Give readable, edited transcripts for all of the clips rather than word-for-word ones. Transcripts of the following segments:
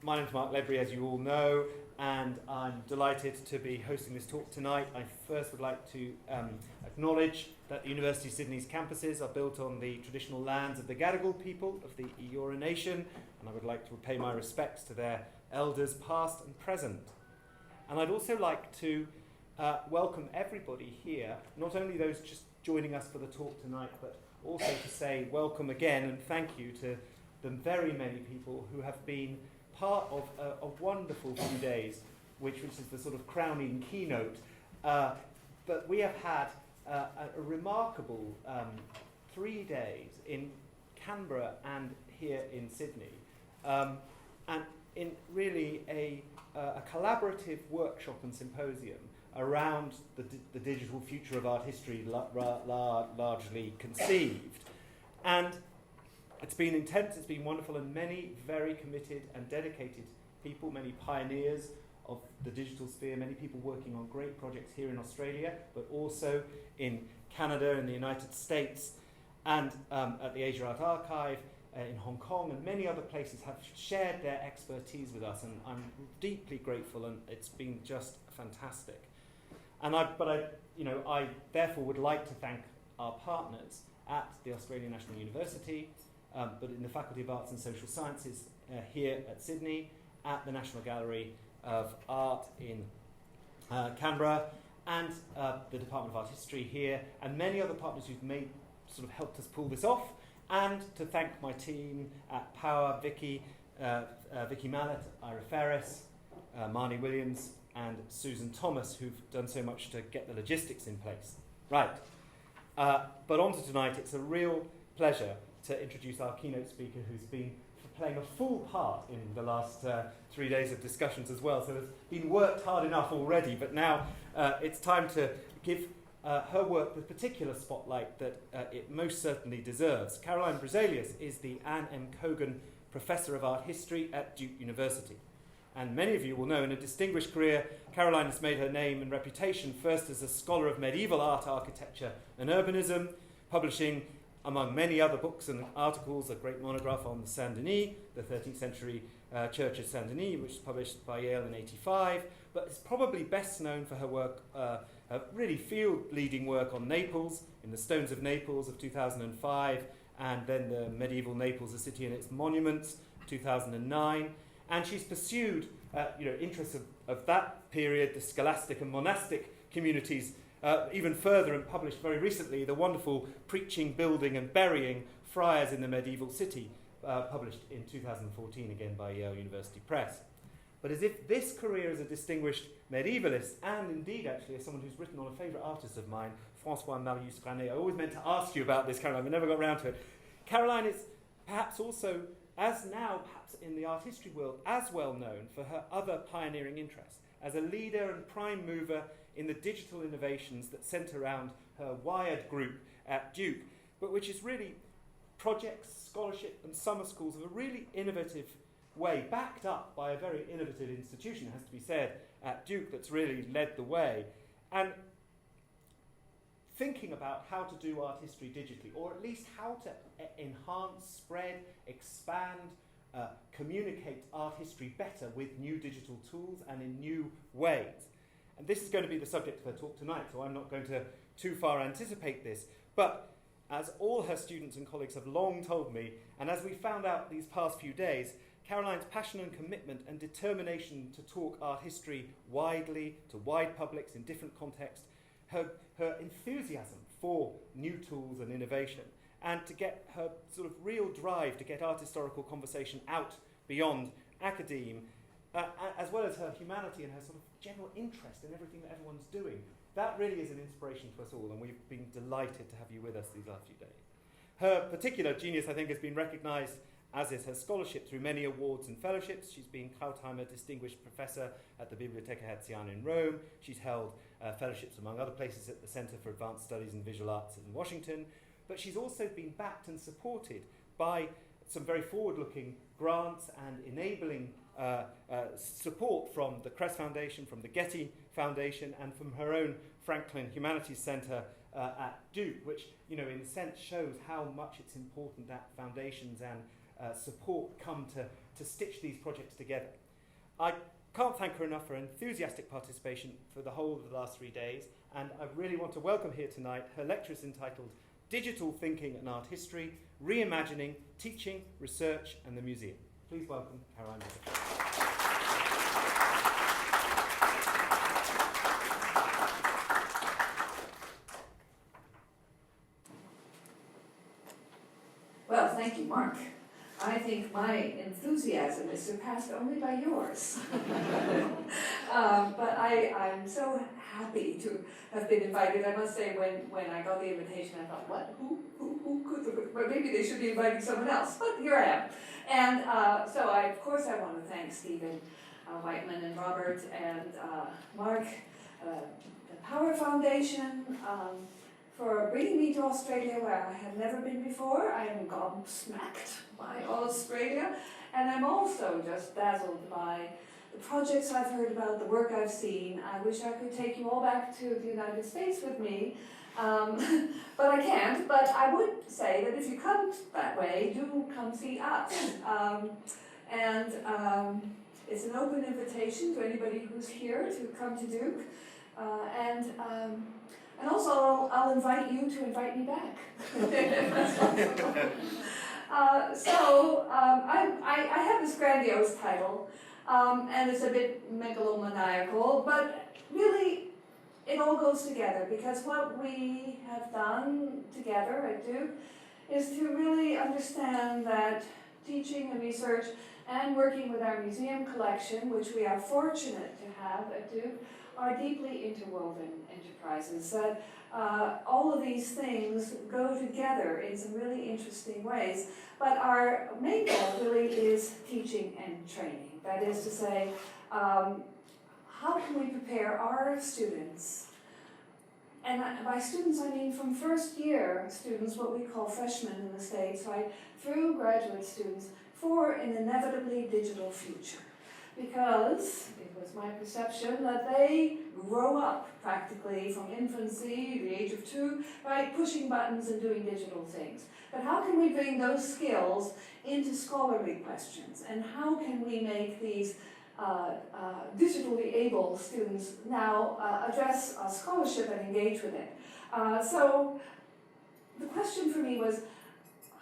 My name's Mark Ledbury, as you all know, and I'm delighted to be hosting this talk tonight. I first would like to acknowledge that the University of Sydney's campuses are built on the traditional lands of the Gadigal people of the Eora Nation, and I would like to pay my respects to their elders past and present. And I'd also like to welcome everybody here, not only those just joining us for the talk tonight, but also to say welcome again and thank you to the very many people who have been part of a wonderful few days, which is the sort of crowning keynote. But we have had a remarkable 3 days in Canberra and here in Sydney, and in really a collaborative workshop and symposium around the digital future of art history, largely conceived. And it's been intense, it's been wonderful, and many very committed and dedicated people, many pioneers of the digital sphere, many people working on great projects here in Australia, but also in Canada and the United States, and at the Asia Art Archive in Hong Kong, and many other places have shared their expertise with us, and I'm deeply grateful, and it's been just fantastic. And I therefore would like to thank our partners at the Australian National University, but in the Faculty of Arts and Social Sciences here at Sydney, at the National Gallery of Art in Canberra, and the Department of Art History here, and many other partners who've helped us pull this off, and to thank my team at Power, Vicky Mallet, Ira Ferris, Marnie Williams, and Susan Thomas, who've done so much to get the logistics in place. Right, but on to tonight. It's a real pleasure to introduce our keynote speaker, who's been playing a full part in the last 3 days of discussions as well. So there's been worked hard enough already, but now it's time to give her work the particular spotlight that it most certainly deserves. Caroline Bruzelius is the Anne M. Cogan Professor of Art History at Duke University. And many of you will know, in a distinguished career, Caroline has made her name and reputation first as a scholar of medieval art, architecture and urbanism, publishing, among many other books and articles, a great monograph on Saint-Denis, the 13th century church of Saint-Denis, which was published by Yale in 1985, but is probably best known for her work, really field-leading work on Naples, in the Stones of Naples of 2005, and then the medieval Naples, a city and its monuments, 2009. And she's pursued interests of that period, the scholastic and monastic communities, even further, and published very recently the wonderful Preaching, Building and Burying Friars in the Medieval City, published in 2014 again by Yale University Press. But as if this career as a distinguished medievalist, and indeed actually as someone who's written on a favourite artist of mine, François Marius Granet, I always meant to ask you about this, Caroline, but never got around to it. Caroline is perhaps also, as now perhaps in the art history world, as well known for her other pioneering interests, as a leader and prime mover in the digital innovations that centre around her Wired group at Duke, but which is really projects, scholarship and summer schools of a really innovative way, backed up by a very innovative institution, it has to be said, at Duke, that's really led the way. And thinking about how to do art history digitally, or at least how to enhance, spread, expand, communicate art history better with new digital tools and in new ways. And this is going to be the subject of her talk tonight, so I'm not going to too far anticipate this. But as all her students and colleagues have long told me, and as we found out these past few days, Caroline's passion and commitment and determination to talk art history widely, to wide publics in different contexts, her enthusiasm for new tools and innovation, and to get her sort of real drive to get art historical conversation out beyond academe, as well as her humanity and her sort of general interest in everything that everyone's doing. That really is an inspiration to us all, and we've been delighted to have you with us these last few days. Her particular genius, I think, has been recognised, as is her scholarship, through many awards and fellowships. She's been Krautheimer Distinguished Professor at the Bibliotheca Hertziana in Rome. She's held fellowships, among other places, at the Centre for Advanced Studies in Visual Arts in Washington. But she's also been backed and supported by some very forward-looking grants and enabling support from the Crest Foundation, from the Getty Foundation, and from her own Franklin Humanities Centre at Duke, which, in a sense, shows how much it's important that foundations and support come to stitch these projects together. I can't thank her enough for her enthusiastic participation for the whole of the last 3 days, and I really want to welcome here tonight her lecture is entitled Digital Thinking and Art History, Reimagining, Teaching, Research and the Museum. Please welcome Caroline. Well, thank you, Mark. I think my enthusiasm is surpassed only by yours. But I'm so happy to have been invited. I must say, when I got the invitation, I thought, what? Who could? Well, maybe they should be inviting someone else. But here I am. And so, of course, I want to thank Stephen Whiteman and Robert and Mark, the Power Foundation, for bringing me to Australia, where I have never been before. I am gobsmacked by Australia, and I'm also just dazzled by the projects I've heard about, the work I've seen. I wish I could take you all back to the United States with me, but I can't. But I would say that if you come that way, do come see us. It's an open invitation to anybody who's here to come to Duke. And also, I'll invite you to invite me back. I have this grandiose title, and it's a bit megalomaniacal, but really it all goes together, because what we have done together at Duke is to really understand that teaching and research and working with our museum collection, which we are fortunate to have at Duke, are deeply interwoven enterprises, that all of these things go together in some really interesting ways. But our main goal really is teaching and training. That is to say, how can we prepare our students, and by students I mean from first year students, what we call freshmen in the States, right, through graduate students, for an inevitably digital future. Because it was my perception that they grow up practically from infancy, the age of 2, right, pushing buttons and doing digital things. But how can we bring those skills into scholarly questions? And how can we make these digitally able students now address scholarship and engage with it? So the question for me was,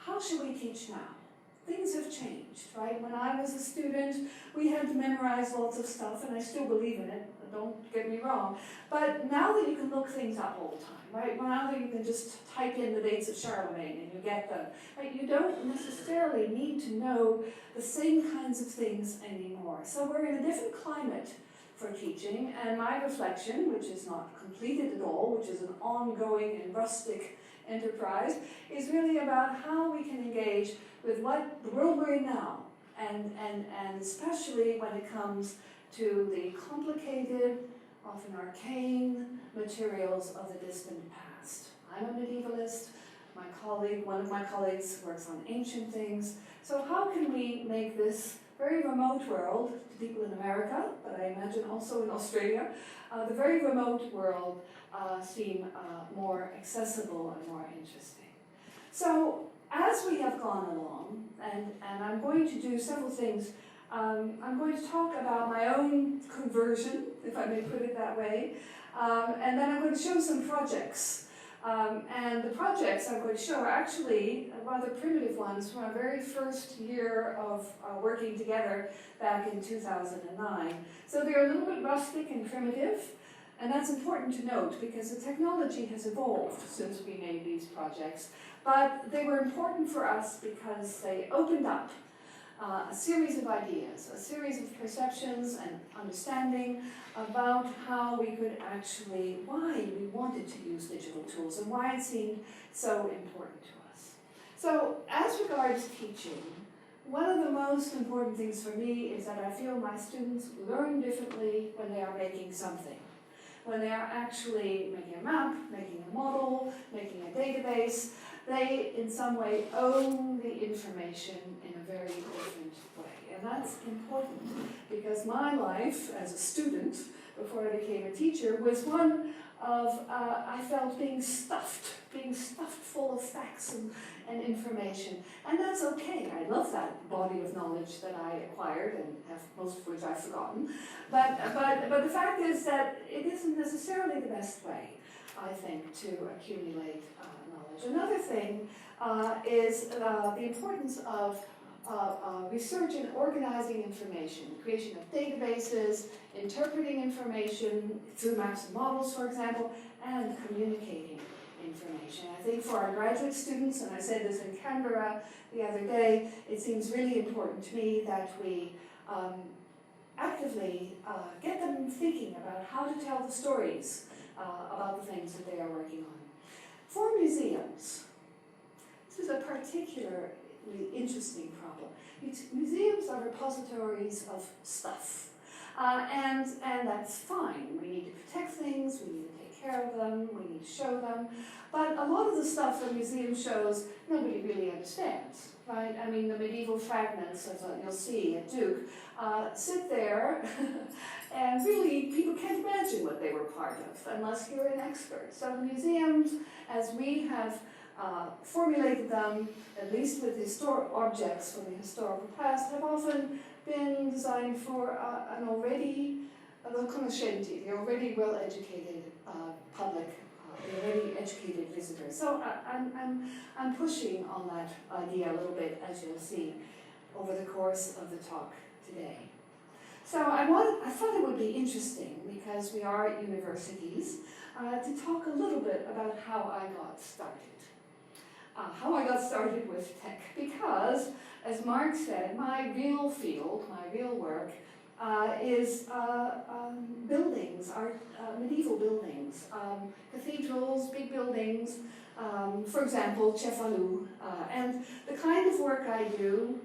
how should we teach now? Things have changed, right? When I was a student, we had to memorize lots of stuff, and I still believe in it, don't get me wrong. But now that you can look things up all the time, right? Now that you can just type in the dates of Charlemagne and you get them, right? You don't necessarily need to know the same kinds of things anymore. So we're in a different climate for teaching, and my reflection, which is not completed at all, which is an ongoing and rustic enterprise, is really about how we can engage with what the world we're in now, and especially when it comes to the complicated, often arcane materials of the distant past. I'm a medievalist. One of my colleagues works on ancient things. So how can we make this very remote world, to people in America, but I imagine also in Australia, the very remote world seem more accessible and more interesting? So as we have gone along, and I'm going to do several things, I'm going to talk about my own conversion, if I may put it that way, and then I'm going to show some projects. And the projects I'm going to show are actually rather primitive ones from our very first year of working together back in 2009. So they're a little bit rustic and primitive, and that's important to note because the technology has evolved since we made these projects. But they were important for us because they opened up a series of ideas, a series of perceptions and understanding about how we could actually, why we wanted to use digital tools and why it seemed so important to us. So as regards teaching, one of the most important things for me is that I feel my students learn differently when they are making something. When they are actually making a map, making a model, making a database, they in some way own the information in a very different way. And that's important because my life as a student, before I became a teacher, was one of, I felt being stuffed being stuffed full of facts and information. And that's okay. I love that body of knowledge that I acquired and have most of which I've forgotten. But the fact is that it isn't necessarily the best way, I think, to accumulate knowledge. Another thing is the importance of research and organizing information, creation of databases, interpreting information through maps and models, for example, and communicating information. I think for our graduate students, and I said this in Canberra the other day, it seems really important to me that we actively get them thinking about how to tell the stories about the things that they are working on. For museums, this is a particularly interesting problem. Museums are repositories of stuff, and that's fine. We need to protect things, we need to take care of them, we need to show them, but a lot of the stuff that museum shows, nobody really understands, right? I mean, the medieval fragments, as you'll see at Duke, sit there, and really people can't imagine what they were part of unless you're an expert. So the museums, as we have formulated them, at least with historic objects from the historical past, have often been designed for an already conoscenti, the already well-educated public, the already educated visitors. So I'm pushing on that idea a little bit, as you'll see, over the course of the talk today. So I thought it would be interesting, because we are at universities, to talk a little bit about how I got started. How I got started with tech, because, as Mark said, my real field, my real work, is buildings, medieval buildings, cathedrals, big buildings, for example, Cefalù. And the kind of work I do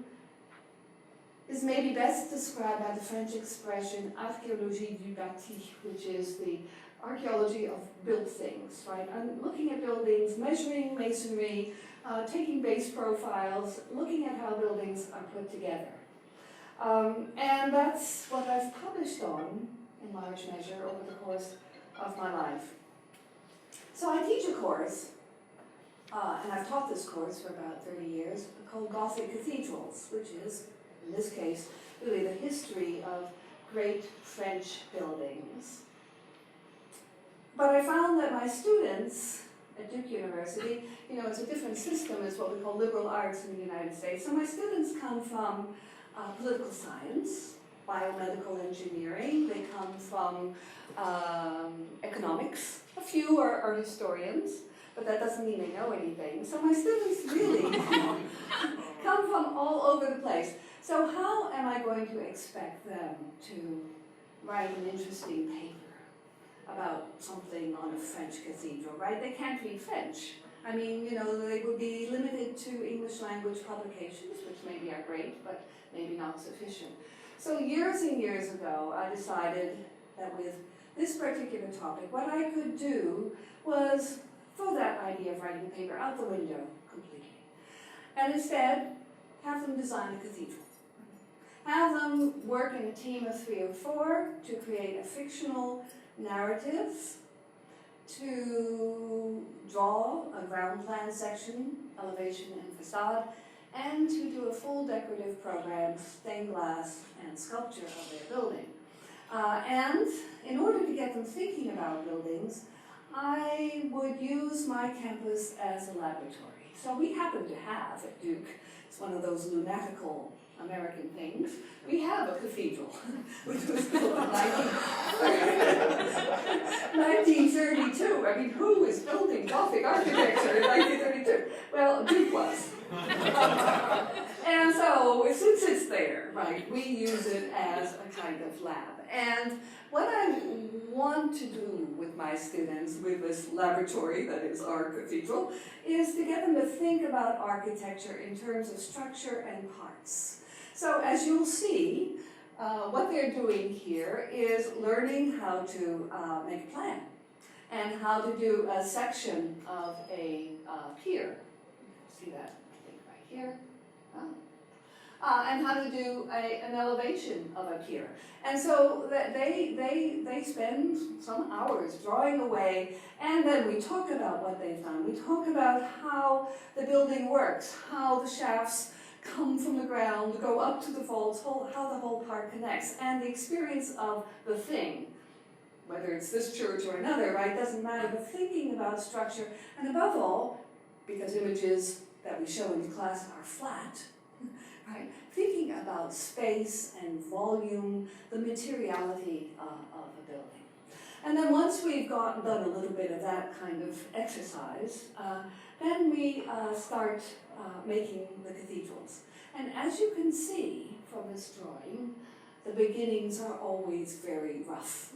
is maybe best described by the French expression archéologie du bâti, which is the archaeology of built things, right? I'm looking at buildings, measuring masonry, taking base profiles, looking at how buildings are put together. And that's what I've published on, in large measure, over the course of my life. So I teach a course, and I've taught this course for about 30 years, called Gothic Cathedrals, which is, in this case, really the history of great French buildings. But I found that my students at Duke University, it's a different system, it's what we call liberal arts in the United States. So my students come from political science, biomedical engineering, they come from economics. A few are historians, but that doesn't mean they know anything. So my students really come from all over the place. So how am I going to expect them to write an interesting paper about something on a French cathedral, right? They can't read French. I mean, they would be limited to English language publications, which maybe are great, but maybe not sufficient. So years and years ago, I decided that with this particular topic, what I could do was throw that idea of writing a paper out the window completely. And instead, have them design a cathedral. Have them work in a team of 3 or 4 to create a fictional narrative, to draw a ground plan section, elevation and facade, and to do a full decorative program, stained glass and sculpture of their building. And in order to get them thinking about buildings, I would use my campus as a laboratory. So we happen to have at Duke, it's one of those lunatical American things, we have a cathedral, which was built in 1932. I mean, who is building Gothic architecture in 1932? Well, Duke was. And so, since it's there, right, we use it as a kind of lab. And what I want to do with my students, with this laboratory that is our cathedral, is to get them to think about architecture in terms of structure and parts. So as you'll see, what they're doing here is learning how to make a plan and how to do a section of a pier. See that, I think, right here. and how to do an elevation of a pier. And so they spend some hours drawing away, and then we talk about what they've done. We talk about how the building works, how the shafts come from the ground, go up to the vaults, how the whole part connects, and the experience of the thing. Whether it's this church or another, right, doesn't matter, but thinking about structure, and above all, because images that we show in class are flat, right, thinking about space and volume, the materiality of a building. And then once we've done a little bit of that kind of exercise, then we start making the cathedrals. And as you can see from this drawing, the beginnings are always very rough.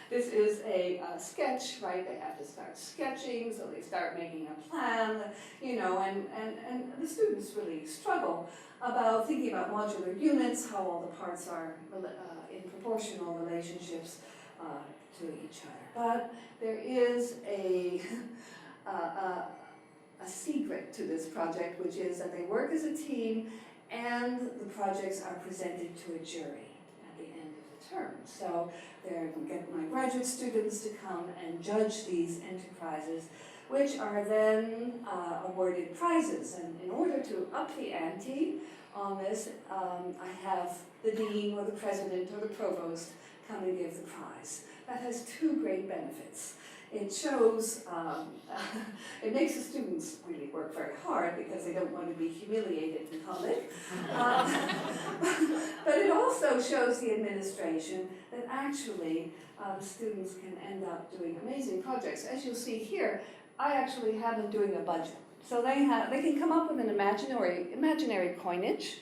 This is a sketch, right? They have to start sketching, so they start making a plan, you know, and the students really struggle about thinking about modular units, how all the parts are in proportional relationships to each other. But there is a secret to this project, which is that they work as a team and the projects are presented to a jury at the end of the term. So they're going to get my graduate students to come and judge these enterprises, which are then awarded prizes. And in order to up the ante on this, I have the dean or the president or the provost come and give the prize. That has two great benefits. It shows, it makes the students really work very hard because they don't want to be humiliated in public. But it also shows the administration that actually students can end up doing amazing projects. As you'll see here, I actually have them doing a budget. So they can come up with an imaginary coinage,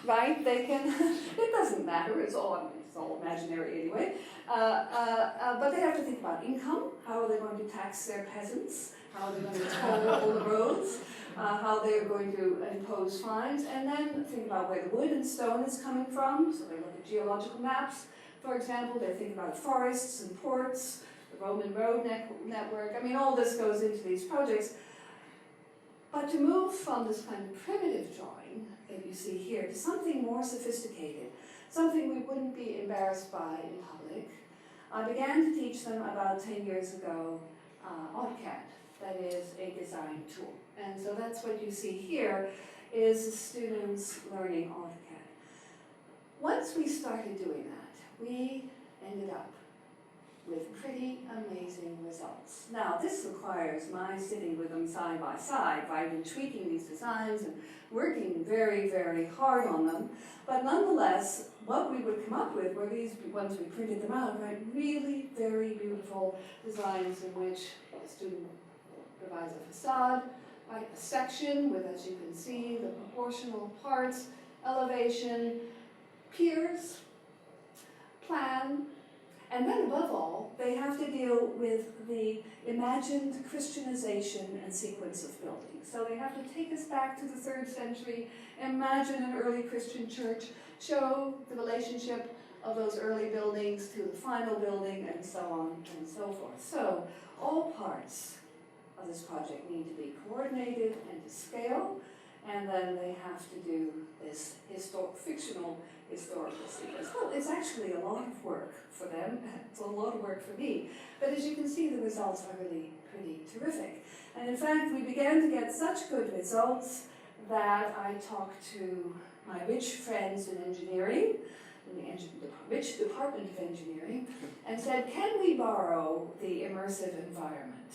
right? They can, it doesn't matter, it's all imaginary anyway. But they have to think about income. How are they going to tax their peasants? How are they going to toll all the roads? How they're going to impose fines? And then think about where the wood and stone is coming from. So they look at geological maps, for example. They think about forests and ports, the Roman road network. I mean, all this goes into these projects. But to move from this kind of primitive drawing that you see here to something more sophisticated, something we wouldn't be embarrassed by in public, I began to teach them about 10 years ago AutoCAD, that is a design tool. And so that's what you see here is the students learning AutoCAD. Once we started doing that, we ended up with pretty amazing results. Now, this requires my sitting with them side by side, right, and tweaking these designs and working very, very hard on them. But nonetheless, what we would come up with were these, once we printed them out, right, really very beautiful designs in which the student provides a facade, right, a section with, as you can see, the proportional parts, elevation, piers, plan, and then above all, they have to deal with the imagined Christianization and sequence of buildings. So they have to take us back to the 3rd century, imagine an early Christian church, show the relationship of those early buildings to the final building, and so on and so forth. So all parts of this project need to be coordinated and to scale, and then they have to do this fictional historical sequence. Well, it's actually a lot of work for them. It's a lot of work for me. But as you can see, the results are really pretty terrific. And in fact, we began to get such good results that I talked to my rich friends in engineering, in the rich department of engineering, and said, can we borrow the immersive environment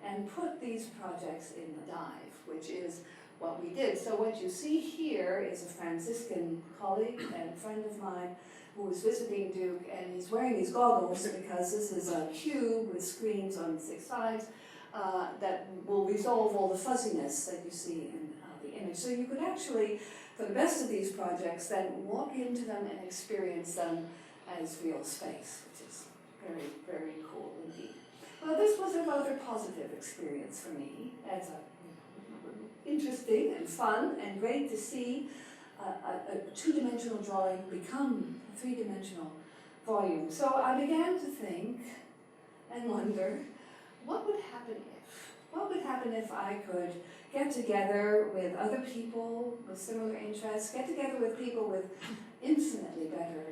and put these projects in the dive, which is what we did. So what you see here is a Franciscan colleague and friend of mine who was visiting Duke, and he's wearing these goggles because this is a cube with screens on 6 sides that will resolve all the fuzziness that you see in the image. So you could actually, for the best of these projects, then walk into them and experience them as real space, which is very, very cool indeed. Well, this was a rather positive experience for me as a interesting and fun and great to see a 2-dimensional drawing become a 3-dimensional volume. So I began to think and wonder, what would happen if what would happen if I could get together with other people with similar interests, get together with people with infinitely better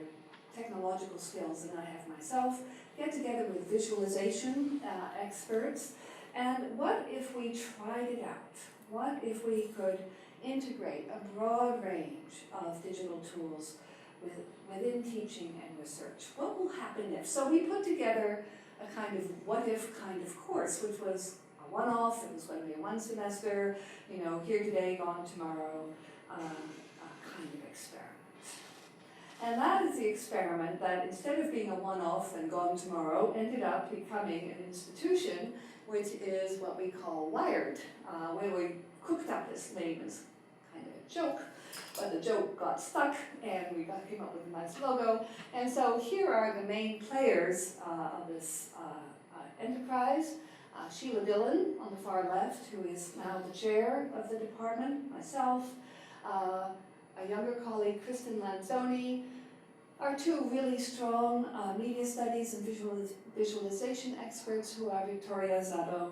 technological skills than I have myself, get together with visualization experts, and what if we tried it out? What if we could integrate a broad range of digital tools within teaching and research? What will happen if? So we put together a kind of what-if kind of course, which was a one-off. It was going to be a one semester, you know, here today, gone tomorrow, kind of experiment. And that is the experiment that, instead of being a one-off and gone tomorrow, ended up becoming an institution, which is what we call Wired, where we cooked up this name as kind of a joke, but the joke got stuck and we came up with a nice logo. And so here are the main players of this enterprise. Sheila Dillon on the far left, who is now the chair of the department, myself, a younger colleague, Kristen Lanzoni, our two really strong media studies and visualization experts, who are Victoria Zado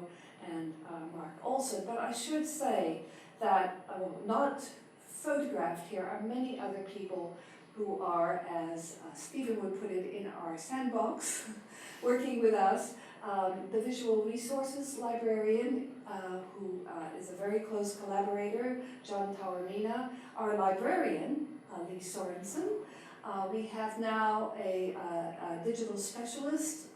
and Mark Olson. But I should say that not photographed here are many other people who are, as Stephen would put it, in our sandbox, working with us. The visual resources librarian, who is a very close collaborator, John Taormina, our librarian, Lee Sorensen. We have now a digital specialist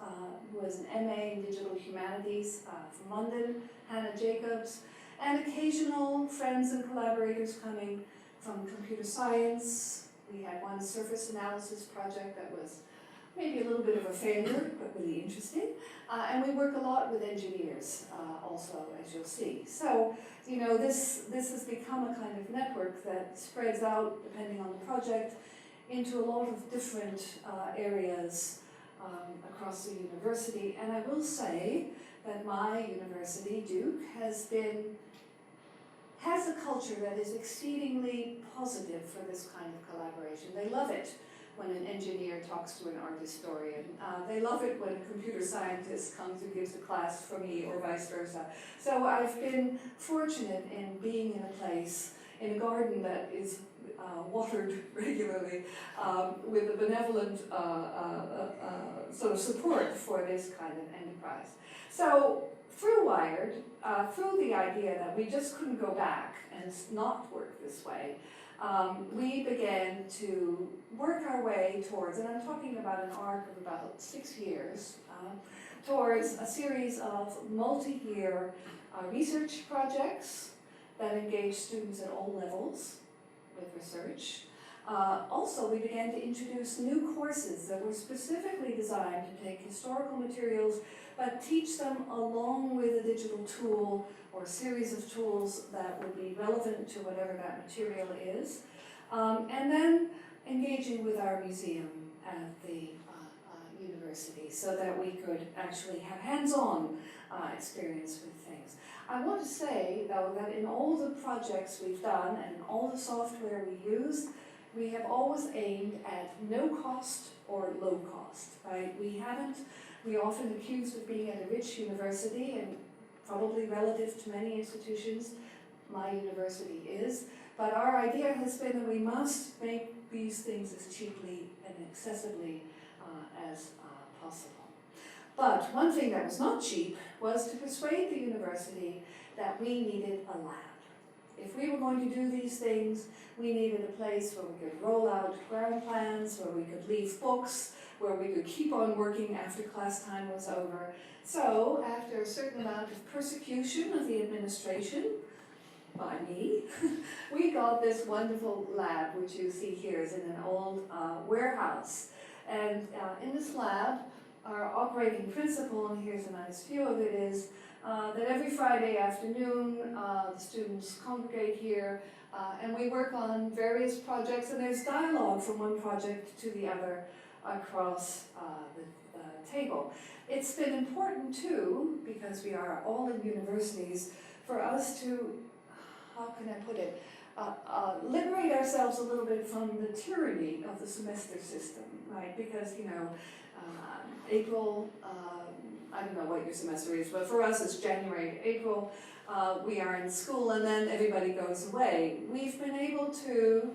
who has an MA in Digital Humanities from London, Hannah Jacobs, and occasional friends and collaborators coming from computer science. We had one surface analysis project that was maybe a little bit of a failure, but really interesting. And we work a lot with engineers also, as you'll see. So, you know, this has become a kind of network that spreads out, depending on the project, into a lot of different areas across the university. And I will say that my university, Duke, has a culture that is exceedingly positive for this kind of collaboration. They love it when an engineer talks to an art historian. They love it when a computer scientist comes and gives a class for me, or vice versa. So I've been fortunate in being in a place, in a garden that is watered regularly, with a benevolent sort of support for this kind of enterprise. So through Wired, through the idea that we just couldn't go back and not work this way, we began to work our way towards, and I'm talking about an arc of about 6 years, towards a series of multi-year research projects that engage students at all levels with research. Also, we began to introduce new courses that were specifically designed to take historical materials but teach them along with a digital tool or a series of tools that would be relevant to whatever that material is. And then engaging with our museum at the university so that we could actually have hands-on experience with things. I want to say, though, that in all the projects we've done and in all the software we use, we have always aimed at no cost or low cost, right? We're often accused of being at a rich university, and probably relative to many institutions, my university is, but our idea has been that we must make these things as cheaply and accessibly as possible. But one thing that was not cheap was to persuade the university that we needed a lab. If we were going to do these things, we needed a place where we could roll out ground plans, where we could leave books, where we could keep on working after class time was over. So, after a certain amount of persecution of the administration, by me, we got this wonderful lab, which you see here is in an old warehouse. And in this lab, our operating principle, and here's a nice view of it, is that every Friday afternoon, the students congregate here, and we work on various projects, and there's dialogue from one project to the other across the table. It's been important too, because we are all in universities, for us to, how can I put it, liberate ourselves a little bit from the tyranny of the semester system, right? Because, you know, April I don't know what your semester is, but for us it's January to April. We are in school and then everybody goes away. We've been able to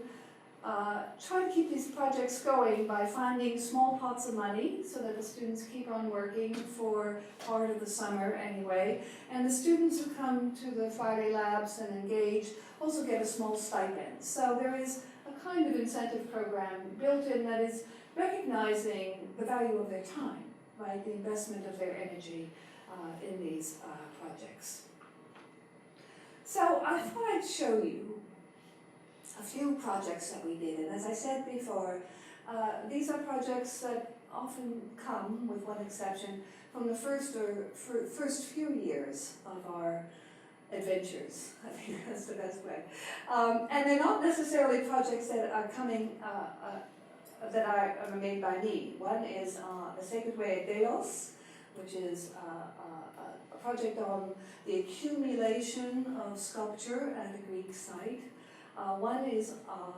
try to keep these projects going by finding small pots of money so that the students keep on working for part of the summer anyway. And the students who come to the Friday labs and engage also get a small stipend. So there is a kind of incentive program built in that is recognizing the value of their time, right? The investment of their energy in these projects. So I thought I'd show you a few projects that we did, and as I said before, these are projects that often come, with one exception, from the first few years of our adventures. I think that's the best way. And they're not necessarily projects that are coming, that are made by me. One is The Sacred Way at Delos, which is a project on the accumulation of sculpture at a Greek site. One is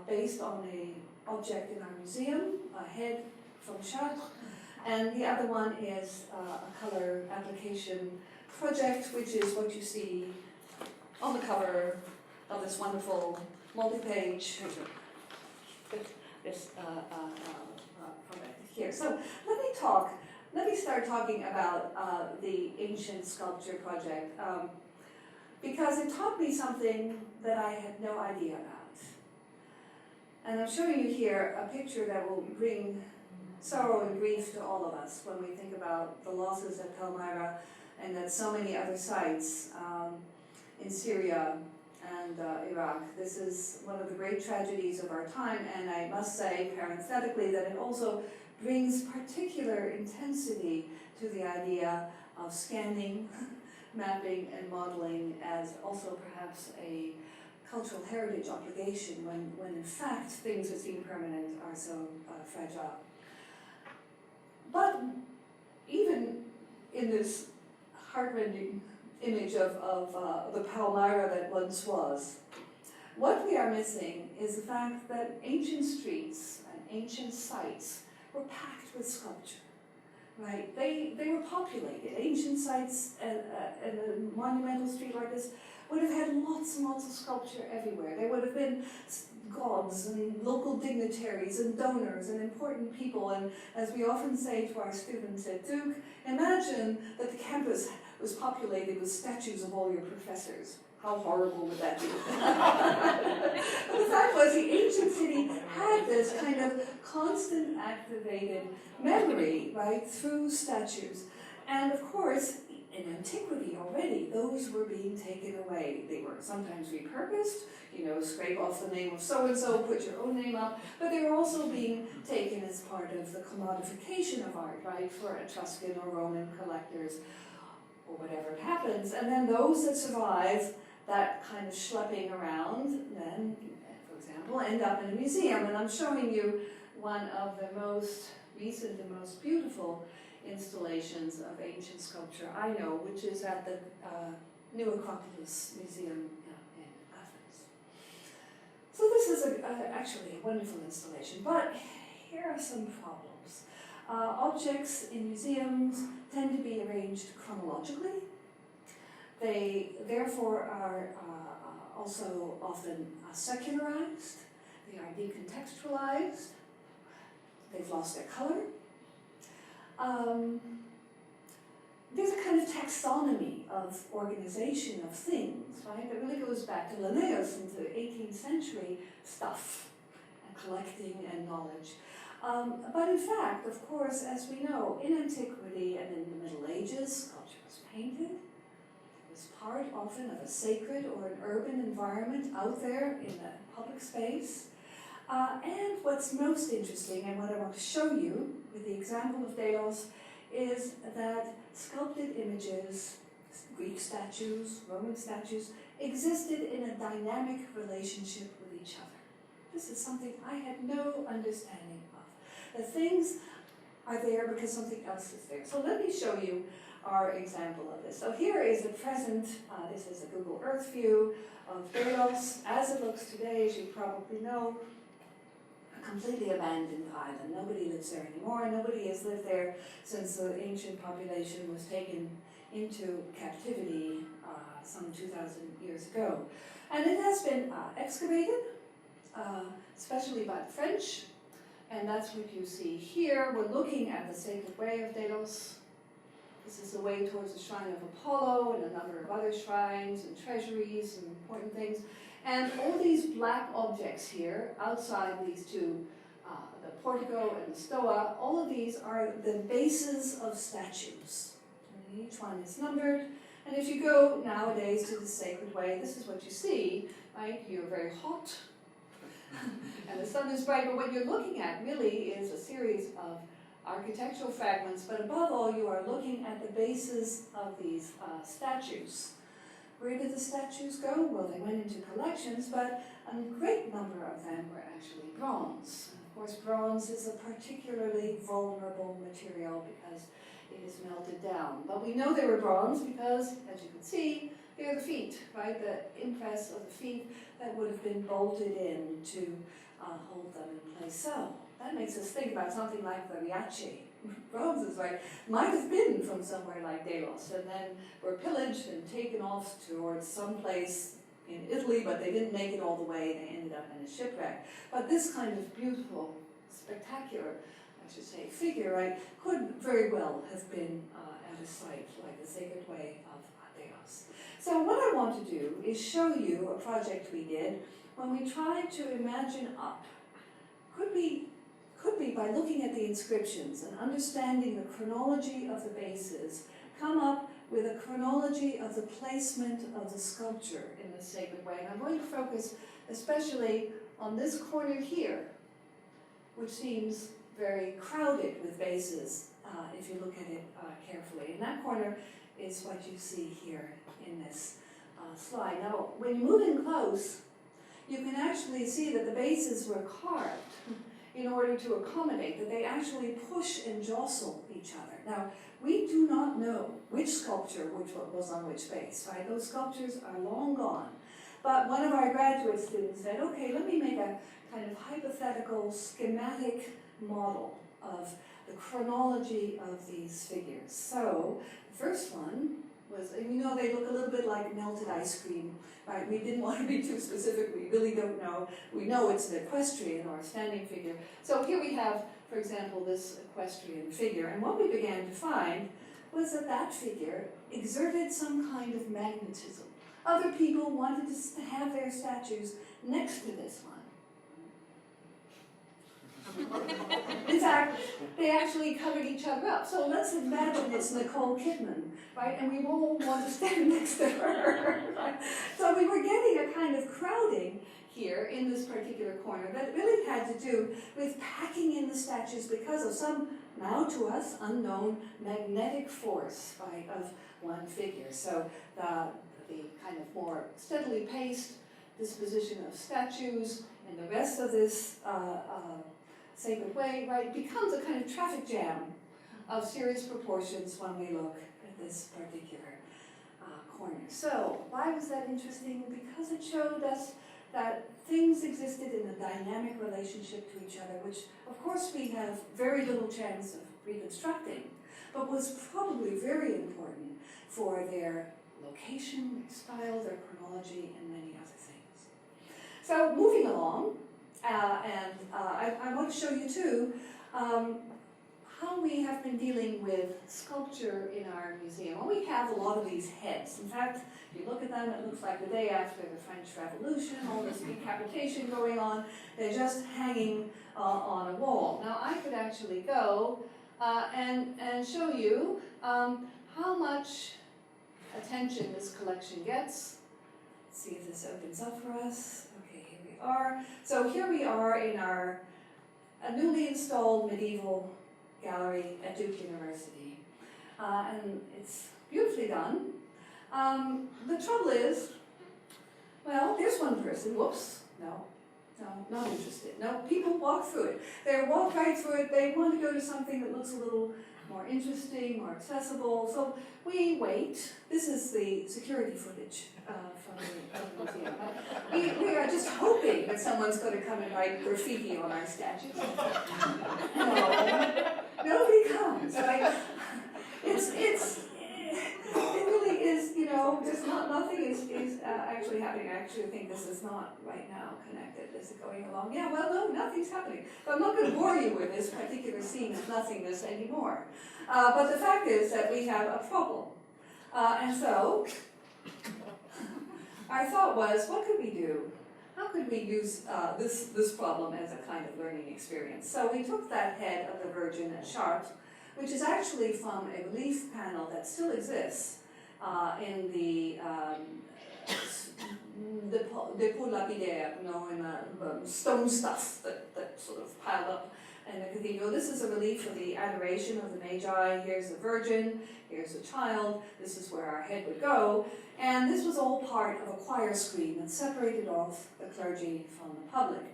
based on an object in our museum, a head from Chartres, and the other one is a color application project, which is what you see on the cover of this wonderful multi-page this project here. So let me start talking about the ancient sculpture project. Because it taught me something that I had no idea about. And I'm showing you here a picture that will bring sorrow and grief to all of us when we think about the losses at Palmyra and at so many other sites in Syria and Iraq. This is one of the great tragedies of our time, and I must say parenthetically that it also brings particular intensity to the idea of scanning, mapping and modeling as also perhaps a cultural heritage obligation when in fact things that seem permanent are so fragile. But even in this heartrending image of the Palmyra that once was, what we are missing is the fact that ancient streets and ancient sites were packed with sculpture. Right, they were populated. Ancient sites and a monumental street like this would have had lots and lots of sculpture everywhere. There would have been gods and local dignitaries and donors and important people. And as we often say to our students at Duke, imagine that the campus was populated with statues of all your professors. How horrible would that be? But the fact was, the ancient city had this kind of constant activated memory, right, through statues. And of course, in antiquity already, those were being taken away. They were sometimes repurposed, scrape off the name of so-and-so, put your own name up, but they were also being taken as part of the commodification of art, right, for Etruscan or Roman collectors, or whatever it happens. And then those that survive that kind of schlepping around, then, for example, end up in a museum. And I'm showing you one of the most recent and most beautiful installations of ancient sculpture I know, which is at the New Acropolis Museum in Athens. So this is actually a wonderful installation, but here are some problems. Objects in museums tend to be arranged chronologically. They therefore are also often secularized, they are decontextualized, they've lost their color. There's a kind of taxonomy of organization of things, right, that really goes back to Linnaeus into 18th century stuff, and collecting and knowledge. But in fact, of course, as we know, in antiquity and in the Middle Ages, sculpture was painted. It was part often of a sacred or an urban environment out there in the public space. And what's most interesting, and what I want to show you with the example of Delos, is that sculpted images, Greek statues, Roman statues, existed in a dynamic relationship with each other. This is something I had no understanding of. The things are there because something else is there. So let me show you our example of this. So here is a present, this is a Google Earth view of Delos as it looks today, as you probably know. a completely abandoned island. Nobody lives there anymore. Nobody has lived there since the ancient population was taken into captivity some 2,000 years ago. And it has been excavated, especially by the French, and that's what you see here. We're looking at the Sacred Way of Delos. This is the way towards the shrine of Apollo and a number of other shrines and treasuries and important things. And all these black objects here, outside these two, the portico and the stoa, all of these are the bases of statues. And each one is numbered. And if you go nowadays to the Sacred Way, this is what you see, right? You're very hot, and the sun is bright, but what you're looking at really is a series of architectural fragments, but above all, you are looking at the bases of these statues. Where did the statues go? Well, they went into collections, but a great number of them were actually bronze. And of course, bronze is a particularly vulnerable material because it is melted down. But we know they were bronze because, as you can see, they're the feet, right? The impress of the feet that would have been bolted in to hold them in place. So that makes us think about something like the Riace. Bronzes, right, might have been from somewhere like Delos, and then were pillaged and taken off towards some place in Italy, but they didn't make it all the way. They ended up in a shipwreck. But this kind of beautiful, spectacular, I should say, figure, right, could very well have been at a site like the Sacred Way of Delos. So what I want to do is show you a project we did when we tried to imagine up. Could be by looking at the inscriptions and understanding the chronology of the bases, come up with a chronology of the placement of the sculpture in the Sacred Way. And I'm going to focus especially on this corner here, which seems very crowded with bases if you look at it carefully. And that corner is what you see here in this slide. Now, when you move in close, you can actually see that the bases were carved in order to accommodate, that they actually push and jostle each other. Now, we do not know which sculpture was on which base, right? Those sculptures are long gone. But one of our graduate students said, okay, let me make a kind of hypothetical schematic model of the chronology of these figures. So, the first one was, and you know they look a little bit like melted ice cream, right? We didn't want to be too specific, we really don't know. We know it's an equestrian or a standing figure. So here we have, for example, this equestrian figure, and what we began to find was that that figure exerted some kind of magnetism. Other people wanted to have their statues next to this one. In fact, they actually covered each other up. So let's imagine it's Nicole Kidman, right? And we all want to stand next to her. Right? So we were getting a kind of crowding here in this particular corner that really had to do with packing in the statues because of some, now to us, unknown magnetic force, right, of one figure. So the kind of more steadily paced disposition of statues and the rest of this Sacred Way, right, becomes a kind of traffic jam of serious proportions when we look at this particular corner. So, why was that interesting? Because it showed us that things existed in a dynamic relationship to each other, which, of course, we have very little chance of reconstructing, but was probably very important for their location, their style, their chronology, and many other things. So, moving along, I want to show you too how we have been dealing with sculpture in our museum. Well, we have a lot of these heads. In fact, if you look at them, it looks like the day after the French Revolution, all this decapitation going on. They're just hanging on a wall. Now, I could actually go and show you how much attention this collection gets. Let's see if this opens up for us. Are. So here we are in our newly installed medieval gallery at Duke University. And it's beautifully done. The trouble is, well, there's one person, whoops, no, not interested. No, people walk through it. They walk right through it. They want to go to something that looks a little more interesting, more accessible. So we wait. This is the security footage from the museum. We are just hoping that someone's going to come and write graffiti on our statues. No, nobody comes. Right? It really is, there's nothing is actually happening. I actually think this is not right now connected. Is it going along? Yeah, well, no, nothing's happening. But I'm not going to bore you with this particular scene of nothingness anymore. But the fact is that we have a problem. And so, our thought was, what could we do? How could we use this problem as a kind of learning experience? So we took that head of the Virgin at Chartres, which is actually from a relief panel that still exists in the dépôt lapidaire, in stone stuff that sort of piled up in the cathedral. This is a relief for the adoration of the Magi. Here's the Virgin, here's the child, this is where our head would go. And this was all part of a choir screen that separated off the clergy from the public.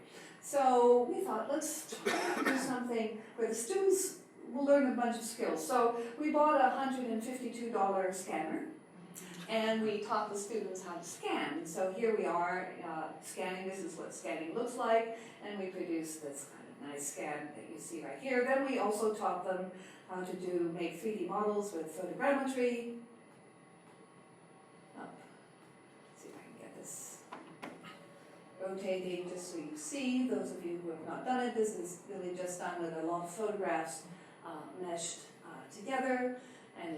So we thought, let's try to do something where the students will learn a bunch of skills. So we bought a $152 scanner, and we taught the students how to scan. So here we are scanning. This is what scanning looks like, and we produced this kind of nice scan that you see right here. Then we also taught them how to make 3D models with photogrammetry. See if I can get this rotating just so you see. Those of you who have not done it, this is really just done with a lot of photographs meshed together, and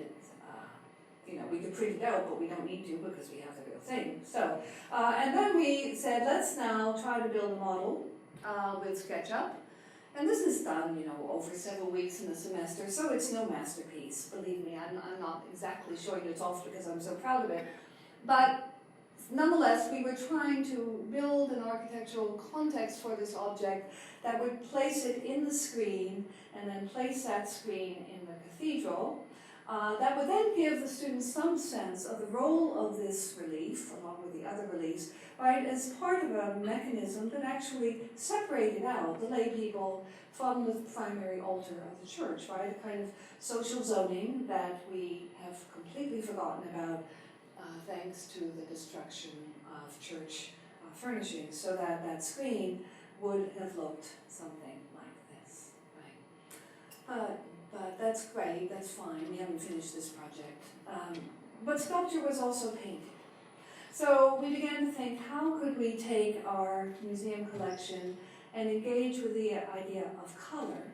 we could print it out, but we don't need to because we have the real thing. So, and then we said, let's now try to build a model with SketchUp, and this is done, over several weeks in a semester, so it's no masterpiece. Believe me, I'm not exactly showing it off because I'm so proud of it, but nonetheless, we were trying to build an architectural context for this object that would place it in the screen and then place that screen in the cathedral. That would then give the students some sense of the role of this relief, along with the other reliefs, right, as part of a mechanism that actually separated out the lay people from the primary altar of the church, right, a kind of social zoning that we have completely forgotten about thanks to the destruction of church furnishings, so that screen would have looked something like this, right? But that's great, that's fine, we haven't finished this project. But sculpture was also painted. So we began to think, how could we take our museum collection and engage with the idea of color?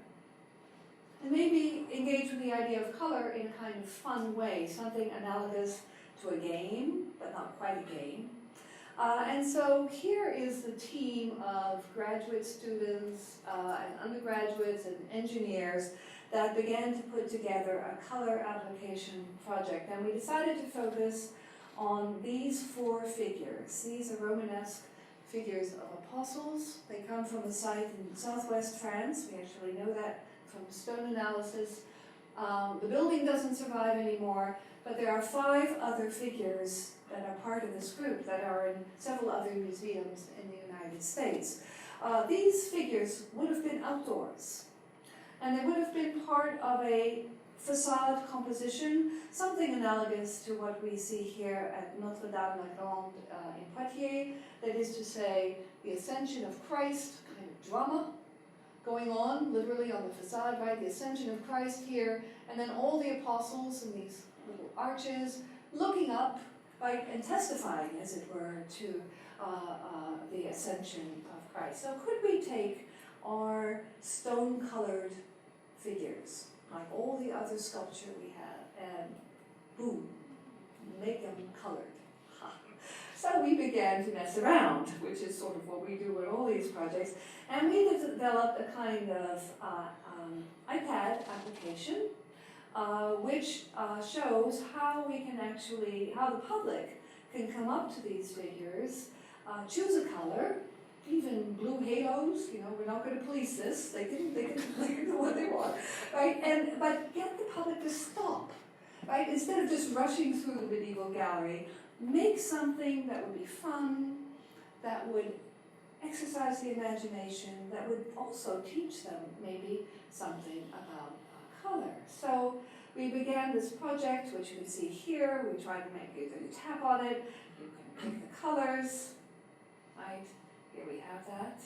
And maybe engage with the idea of color in a kind of fun way, something analogous to a game, but not quite a game. And so here is the team of graduate students and undergraduates and engineers that began to put together a color application project. And we decided to focus on these 4 figures. These are Romanesque figures of apostles. They come from a site in southwest France. We actually know that from stone analysis. The building doesn't survive anymore, but there are 5 other figures that are part of this group that are in several other museums in the United States. These figures would have been outdoors, and they would have been part of a facade composition, something analogous to what we see here at Notre-Dame-la-Grande in Poitiers, that is to say, the Ascension of Christ, kind of drama going on, literally on the facade, right? The Ascension of Christ here, and then all the apostles in these little arches, looking up, right, and testifying, as it were, to the Ascension of Christ. So could we take our stone-colored figures, like all the other sculpture we have, and boom, make them colored? Ha. So we began to mess around, which is sort of what we do with all these projects, and we developed a kind of iPad application which shows how we can actually, how the public can come up to these figures, choose a color, even blue halos, we're not going to police this, they can do what they want, right? But get the public to stop, right? Instead of just rushing through the medieval gallery, make something that would be fun, that would exercise the imagination, that would also teach them maybe something about color. So we began this project, which you can see here. We tried to make it, you tap on it, you can pick the colors, right? Here we have that.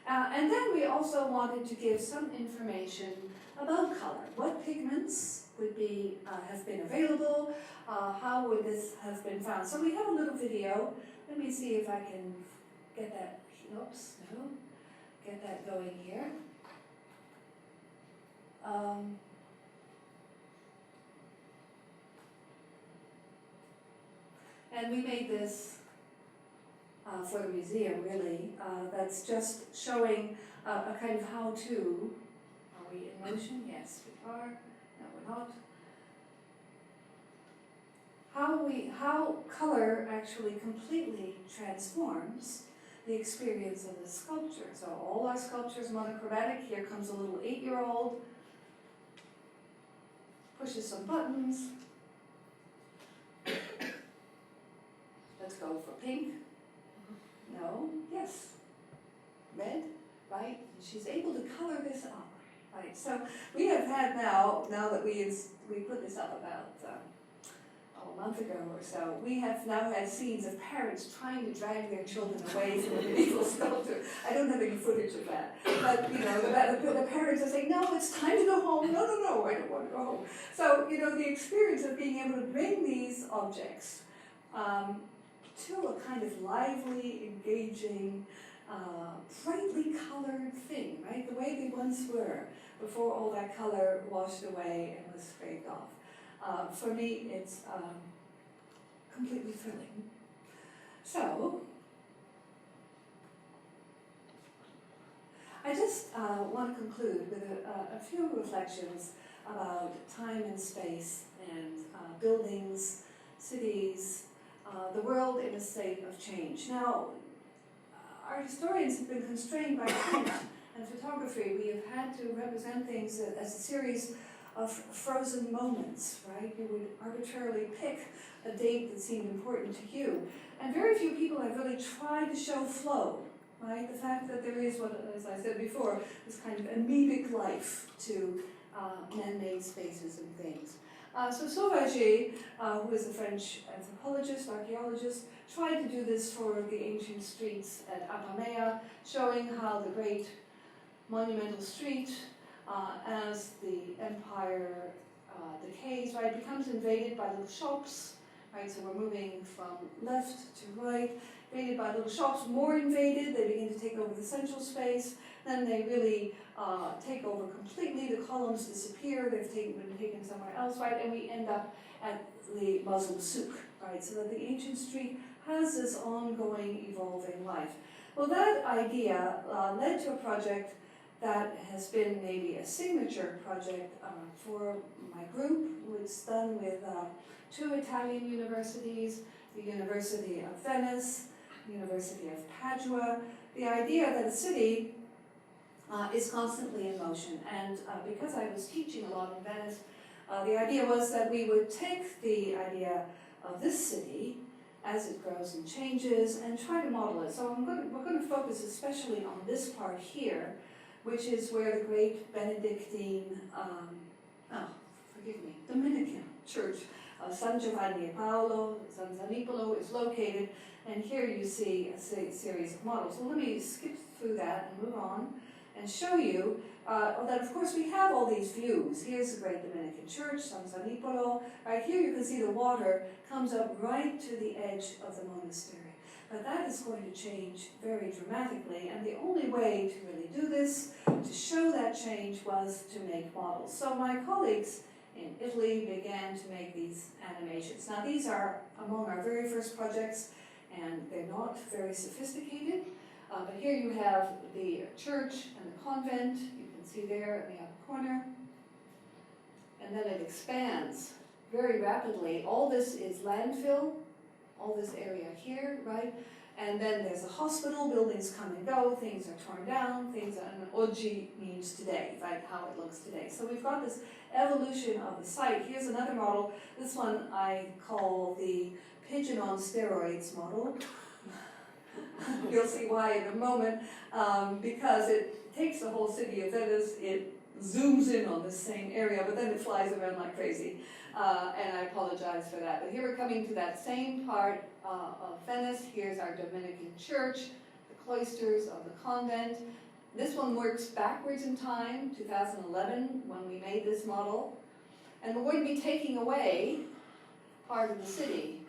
And then we also wanted to give some information about color. What pigments would be, have been available? How would this have been found? So we have a little video. Let me see if I can get that, oops, no, get that going here. And we made this for the museum, really. That's just showing a kind of how-to. Are we in motion? Yes, we are. No, we're not. How color actually completely transforms the experience of the sculpture. So all our sculptures monochromatic. Here comes a little 8-year-old, pushes some buttons. Let's go for pink. No, yes. Red, right? She's able to color this up, right? So we have had now that we put this up about a month ago or so, we have now had scenes of parents trying to drag their children away from the medieval sculpture. I don't have any footage of that, but the parents are saying, "No, it's time to go home." No, I don't want to go home. So the experience of being able to bring these objects to a kind of lively, engaging, brightly colored thing, right? The way they once were before all that color washed away and was scraped off. For me, it's completely thrilling. So, I just want to conclude with a few reflections about time and space and buildings, cities, the world in a state of change. Now, our historians have been constrained by print and photography. We have had to represent things as a series of frozen moments, right? You would arbitrarily pick a date that seemed important to you. And very few people have really tried to show flow, right? The fact that there is what, as I said before, this kind of amoebic life to man-made spaces and things. So Sauvager, who is a French anthropologist, archaeologist, tried to do this for the ancient streets at Apamea, showing how the great monumental street, as the empire decays, right, becomes invaded by little shops, right, so we're moving from left to right, invaded by little shops, more invaded, they begin to take over the central space, then they really take over completely, the columns disappear, they've been taken somewhere else, right, and we end up at the Muslim souk, right, so that the ancient street has this ongoing, evolving life. Well, that idea led to a project that has been maybe a signature project for my group. It's done with 2 Italian universities, the University of Venice, the University of Padua. The idea that a city is constantly in motion. And because I was teaching a lot in Venice, the idea was that we would take the idea of this city as it grows and changes and try to model it. So we're going to focus especially on this part here, which is where the great Benedictine, Dominican church of San Giovanni e Paolo, San Zanipolo is located, and here you see a series of models. So let me skip through that and move on and show you that of course we have all these views. Here's the great Dominican church, San Zanipolo. Right here you can see the water comes up right to the edge of the monastery. But that is going to change very dramatically, and the only way to really do this, to show that change, was to make models. So my colleagues in Italy began to make these animations. Now these are among our very first projects, and they're not very sophisticated, but here you have the church and the convent, you can see there in the upper corner, and then it expands very rapidly. All this is landfill, all this area here, right? And then there's a hospital, buildings come and go, things are torn down, and oggi means today, right, how it looks today. So we've got this evolution of the site. Here's another model. This one I call the pigeon on steroids model. You'll see why in a moment, because it takes the whole city of Venice, it zooms in on this same area, but then it flies around like crazy. And I apologize for that. But here we're coming to that same part of Venice. Here's our Dominican church, the cloisters of the convent. This one works backwards in time, 2011, when we made this model. And we're going to be taking away part of the city.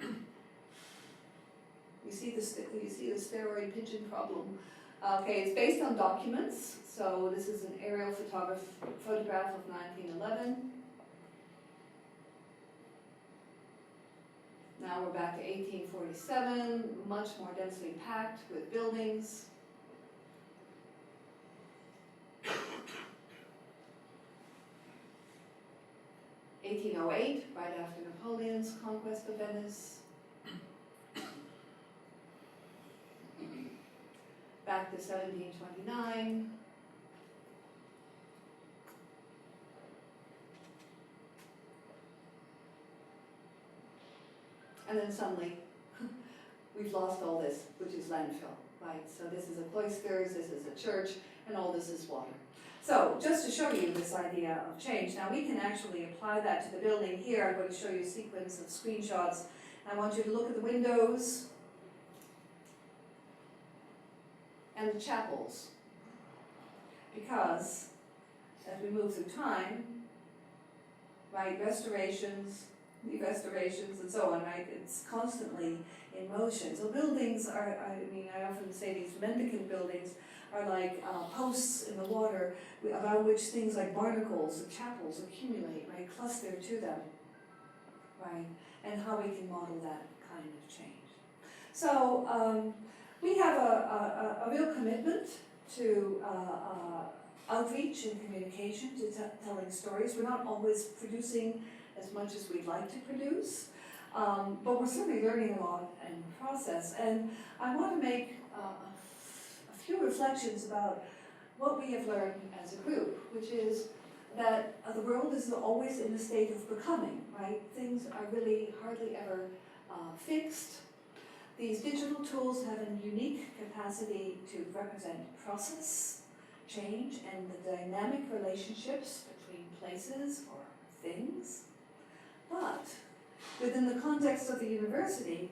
You see the steroid pigeon problem. Okay, it's based on documents. So this is an aerial photograph of 1911. Now we're back to 1847, much more densely packed with buildings. (1808), right after Napoleon's conquest of Venice. Back to 1729. And then suddenly, we've lost all this, which is landfill, right? So this is a cloisters, this is a church, and all this is water. So just to show you this idea of change, now we can actually apply that to the building here. I'm going to show you a sequence of screenshots. I want you to look at the windows and the chapels, because as we move through time, right, restorations, restorations, and so on, right? It's constantly in motion. So buildings are, I often say these mendicant buildings are like posts in the water around which things like barnacles and chapels accumulate, right? Cluster to them, right? And how we can model that kind of change. So we have a real commitment to outreach and communication, to telling stories. We're not always producing as much as we'd like to produce, but we're certainly learning a lot in the process. And I want to make a few reflections about what we have learned as a group, which is that the world is always in a state of becoming, right? Things are really hardly ever fixed. These digital tools have a unique capacity to represent process, change, and the dynamic relationships between places or things. But within the context of the university,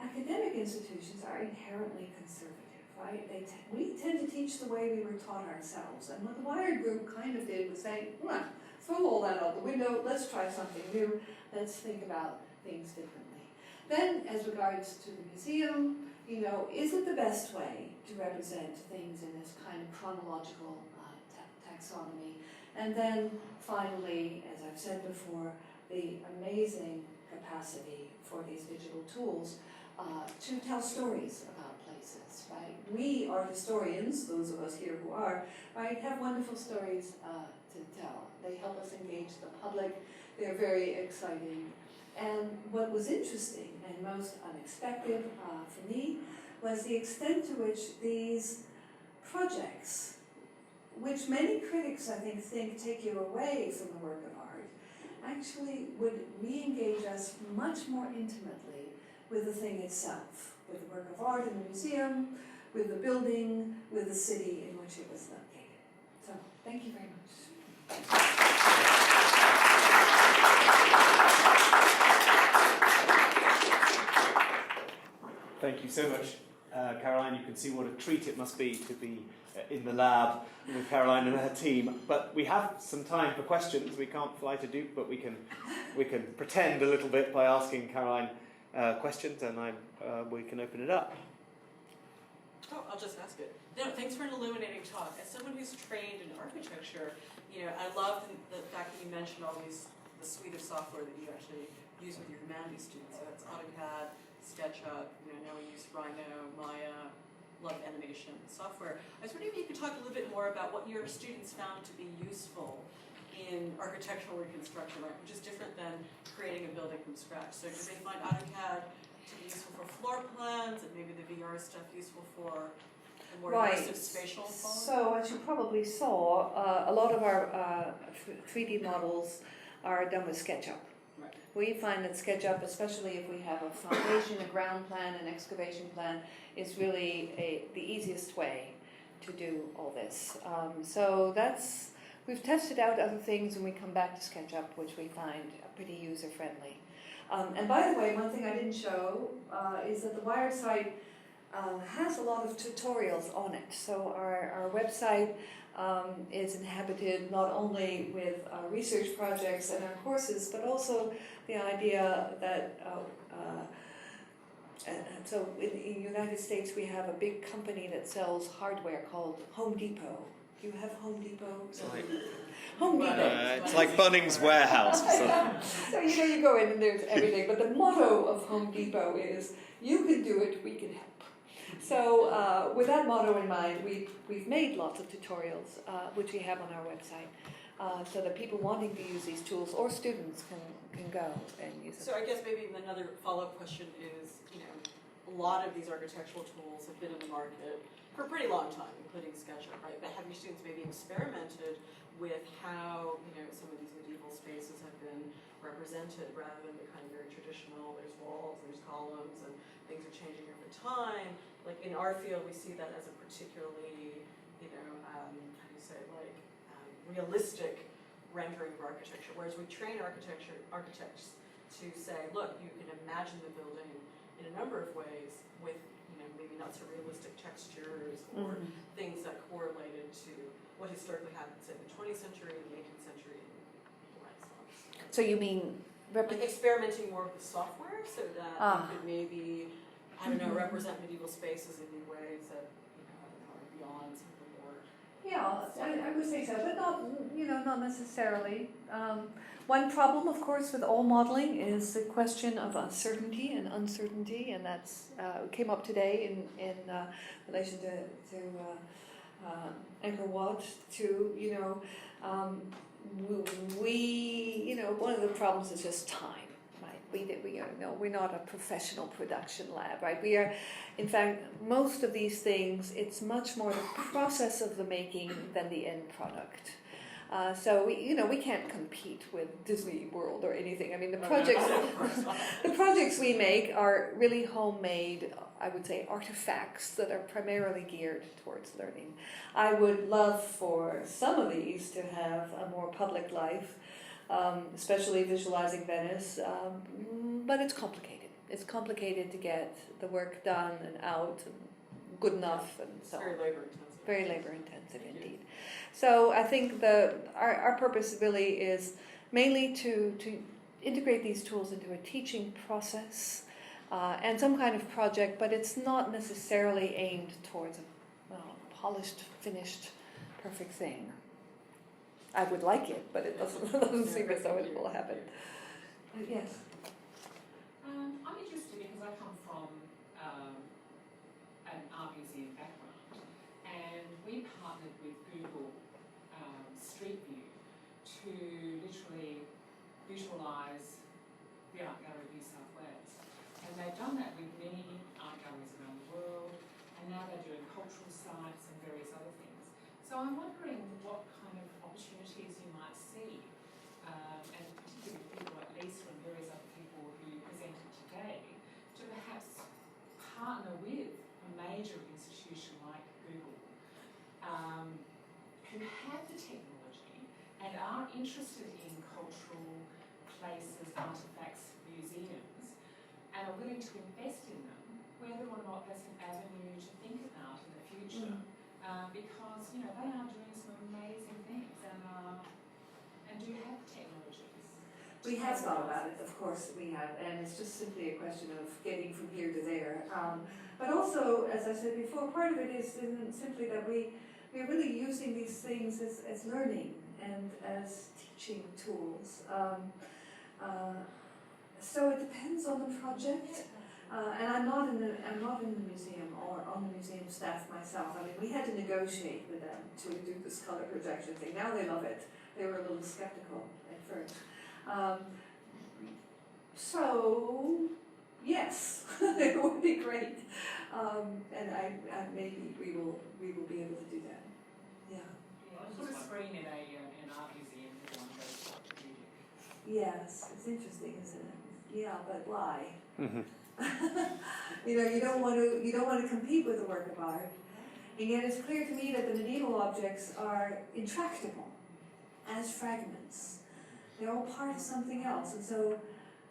academic institutions are inherently conservative, right? We tend to teach the way we were taught ourselves. And what the Wired group kind of did was say, well, throw all that out the window, let's try something new, let's think about things differently. Then, as regards to the museum, is it the best way to represent things in this kind of chronological taxonomy? And then, finally, as I've said before, the amazing capacity for these digital tools to tell stories about places, right? We are historians, those of us here who are, right, have wonderful stories to tell. They help us engage the public. They're very exciting. And what was interesting and most unexpected for me was the extent to which these projects, which many critics, I think take you away from the work of art, actually would re-engage us much more intimately with the thing itself, with the work of art in the museum, with the building, with the city in which it was located. So, thank you very much. Thank you so much, Caroline. You can see what a treat it must be to be in the lab with Caroline and her team. But we have some time for questions. We can't fly to Duke, but we can pretend a little bit by asking Caroline questions, and we can open it up. Oh, I'll just ask it. No, thanks for an illuminating talk. As someone who's trained in architecture, I love the fact that you mentioned the suite of software that you actually use with your humanities students. So that's AutoCAD, SketchUp, now we use Rhino, Maya, love animation software. I was wondering if you could talk a little bit more about what your students found to be useful in architectural reconstruction, right, which is different than creating a building from scratch. So do they find AutoCAD to be useful for floor plans, and maybe the VR stuff useful for the more immersive spatial quality? So as you probably saw, a lot of our 3D models are done with SketchUp. We find that SketchUp, especially if we have a foundation, a ground plan, an excavation plan, is really the easiest way to do all this. So that's we've tested out other things and we come back to SketchUp, which we find pretty user-friendly. And by the way, one thing I didn't show is that the Wired site has a lot of tutorials on it. So our website is inhabited not only with our research projects and our courses, but also the idea that so in the United States we have a big company that sells hardware called Home Depot. Do you have Home Depot? Home Depot. It's like Bunnings Warehouse. So you go in and there's everything. But the motto of Home Depot is, you can do it, we can help. So with that motto in mind, we've made lots of tutorials, which we have on our website, so that people wanting to use these tools, or students, can go and use them. So I guess maybe another follow-up question is, a lot of these architectural tools have been in the market for a pretty long time, including SketchUp, right? But have your students maybe experimented with how, some of these medieval spaces have been represented rather than the kind of very traditional, there's walls, there's columns, and things are changing over time. Like in our field, we see that as a particularly, how do you say, realistic rendering of architecture. Whereas we train architects to say, look, you can imagine the building in a number of ways with, maybe not so realistic textures or things that correlated to what historically happened, say, in the 20th century, the 18th century, and the Renaissance. So you mean like experimenting more with the software so that you could maybe, represent medieval spaces in new ways that, are beyond some of the more... Yeah, I would say so, but not necessarily. One problem, of course, with all modeling is the question of uncertainty, and that's came up today in relation to Angkor Wat too. One of the problems is just time, right? We're not a professional production lab, right? We are, in fact, most of these things, it's much more the process of the making than the end product. So we can't compete with Disney World or anything. I mean, the projects we make are really homemade, I would say, artifacts that are primarily geared towards learning. I would love for some of these to have a more public life, especially visualizing Venice, but it's complicated. It's complicated to get the work done and out and good enough, and so Very labor intensive. Very labor intensive indeed. So I think our purpose really is mainly to integrate these tools into a teaching process and some kind of project, but it's not necessarily aimed towards a polished, finished, perfect thing. I would like it, but it doesn't seem as though it will happen. Yes. I'm interested because I come from an art museum background, and we partnered with Google Street View to literally visualise the Art Gallery of New South Wales. And they've done that with many art galleries around the world, and now they're doing cultural sites and various other things. So I'm wondering what kind of opportunities you might see, and particularly with people like Lisa and various other people who presented today, to perhaps partner with a major institution like Google, who have the technology and are interested in cultural places, artefacts, museums, and are willing to invest in them, whether or not that's an avenue to think about in the future. Because they are doing some amazing things and do have technologies. We have thought about it, of course we have, and it's just simply a question of getting from here to there. But also, as I said before, part of it is simply that we're really using these things as learning and as teaching tools. So it depends on the project. And I'm not in the museum or on the museum staff myself. I mean, we had to negotiate with them to do this color projection thing. Now they love it. They were a little skeptical at first. So yes, it would be great, and I maybe we will be able to do that. Yeah. Put a screen in an art museum if one goes up to music. Yes, it's interesting, isn't it? Yeah, but why? You don't want to compete with the work of art, and yet it's clear to me that the medieval objects are intractable. as fragments. They're all part of something else, and so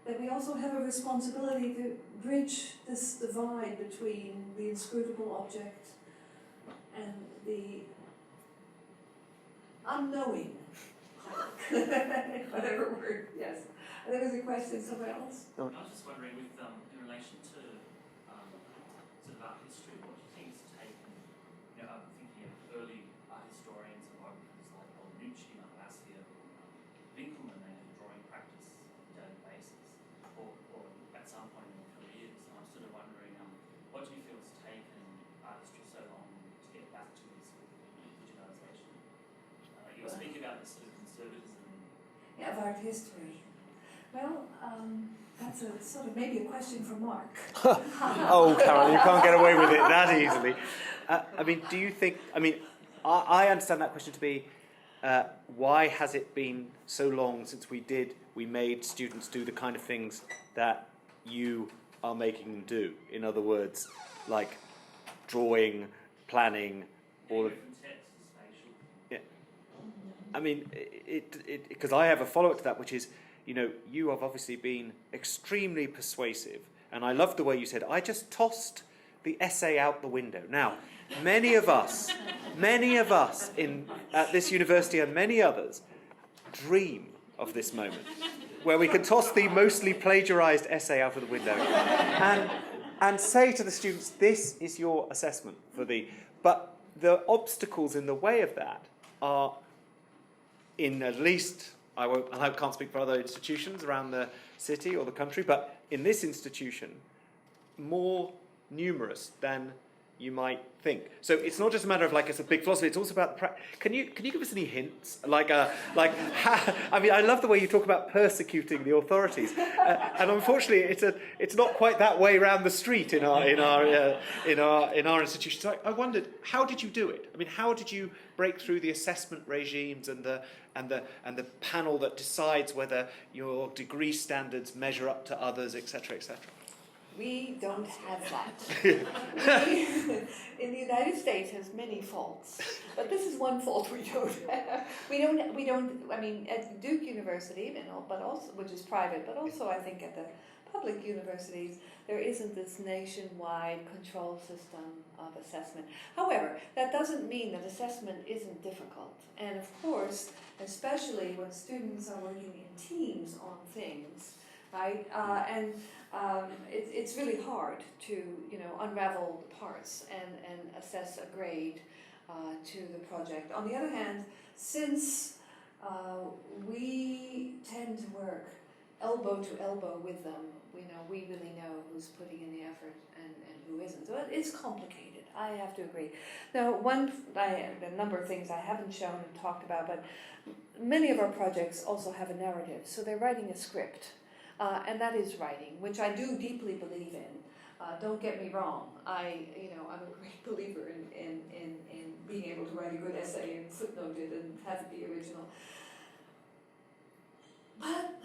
that we also have a responsibility to bridge this divide between the inscrutable object and the unknowing. Whatever word, yes. There was a question somewhere else. I was just wondering, with in relation to sort of art history, what do you think has taken? I'm thinking of early art historians and biographers like Nucci, Malasia, Winkelmann. They had a drawing practice on a daily basis, or at some point in their careers. And I'm sort of wondering, what do you feel has taken art history so long to get back to this sort of indigenization? You were speaking about this sort of conservatism. Yeah, of art history. Well, that's a sort of maybe a question for Mark. Oh, Carol, you can't get away with it that easily. I mean, do you think, I understand that question to be, why has it been so long since we made students do the kind of things that you are making them do? In other words, like drawing, planning, all of... Yeah. I mean, because I have a follow-up to that, which is, you have obviously been extremely persuasive, and I love the way you said, I just tossed the essay out the window. Now, many of us at this university and many others dream of this moment, where we can toss the mostly plagiarized essay out of the window and say to the students, this is your assessment but the obstacles in the way of that are, in at least, I can't speak for other institutions around the city or the country, but in this institution, more numerous than you might think. So it's not just a matter of it's a big philosophy. It's also about the Can you give us any hints? I love the way you talk about persecuting the authorities, and unfortunately, it's not quite that way around the street in our institution. So I wondered, how did you do it? I mean, how did you break through the assessment regimes and the panel that decides whether your degree standards measure up to others, etc., etc.? We don't have that. In the United States has many faults, but this is one fault we don't have. We don't. I mean, at Duke University, but also, which is private, but also I think at the public universities, there isn't this nationwide control system of assessment. However, that doesn't mean that assessment isn't difficult. And of course, especially when students are working in teams on things, right? It's really hard to unravel the parts and assess a grade to the project. On the other hand, since we tend to work elbow to elbow with them, we really know who's putting in the effort and who isn't. So it's complicated, I have to agree. Now, the number of things I haven't shown and talked about, but many of our projects also have a narrative, so they're writing a script. And that is writing, which I do deeply believe in. Don't get me wrong. I'm a great believer in being able to write a good essay and footnote it and have it be original. But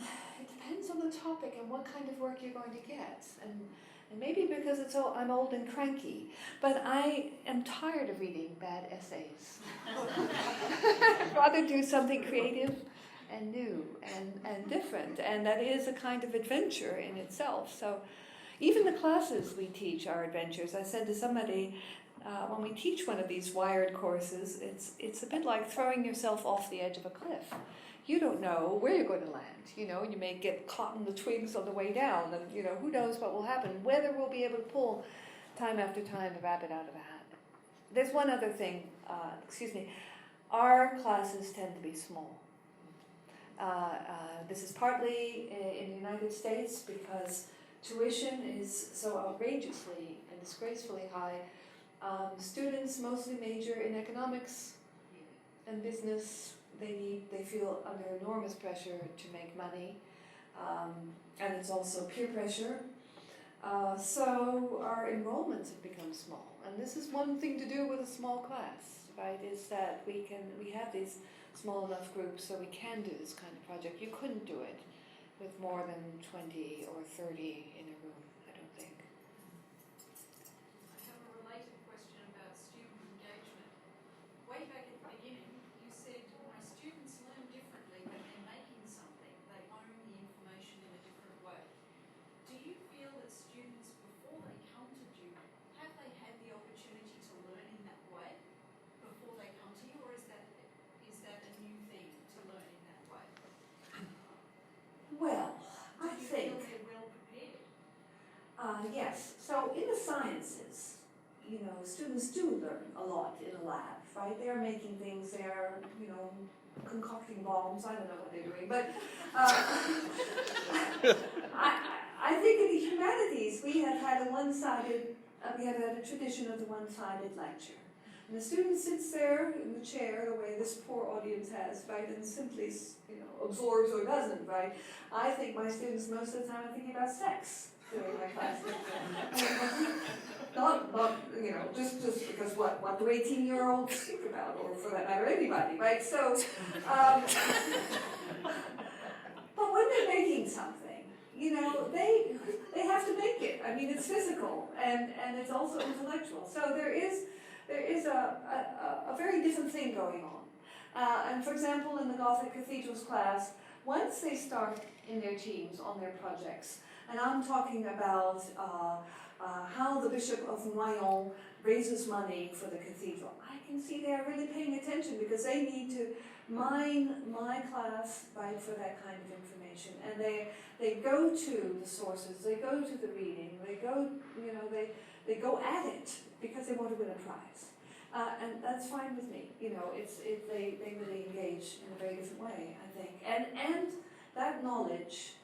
it depends on the topic and what kind of work you're going to get. And maybe because I'm old and cranky, but I am tired of reading bad essays. I'd rather do something creative and new and different, and that is a kind of adventure in itself. So even the classes we teach are adventures. I said to somebody, when we teach one of these wired courses, it's a bit like throwing yourself off the edge of a cliff. You don't know where you're going to land, and you may get caught in the twigs on the way down, and who knows what will happen, whether we'll be able to pull time after time a rabbit out of a hat. There's one other thing, our classes tend to be small. This is partly in the United States because tuition is so outrageously and disgracefully high. Students mostly major in economics and business. They feel under enormous pressure to make money, and it's also peer pressure. So our enrollments have become small, and this is one thing to do with a small class, right? Is that we have these small enough groups so we can do this kind of project. You couldn't do it with more than 20 or 30 in a room, I don't think. I have a related question about student engagement. Way back at the beginning, you said my students learn differently sciences, students do learn a lot in a lab, right? They're making things, they're, concocting bombs, I don't know what they're doing, but I think in the humanities we have had a tradition of the one-sided lecture. And the student sits there in the chair, the way this poor audience has, right, and simply, absorbs or doesn't, right? I think my students most of the time are thinking about sex during my class. not just because what do 18-year-olds think about, or for that matter, anybody, right? So, but when they're making something, they have to make it. I mean, it's physical and it's also intellectual. So there is a very different thing going on. And for example, in the Gothic Cathedrals class, once they start in their teams on their projects, and I'm talking about how the Bishop of Noyon raises money for the cathedral, I can see they are really paying attention because they need to mine my class, right, for that kind of information. And they go to the sources, they go to the reading, they go at it because they want to win a prize. And that's fine with me. They really engage in a very different way, I think. And that knowledge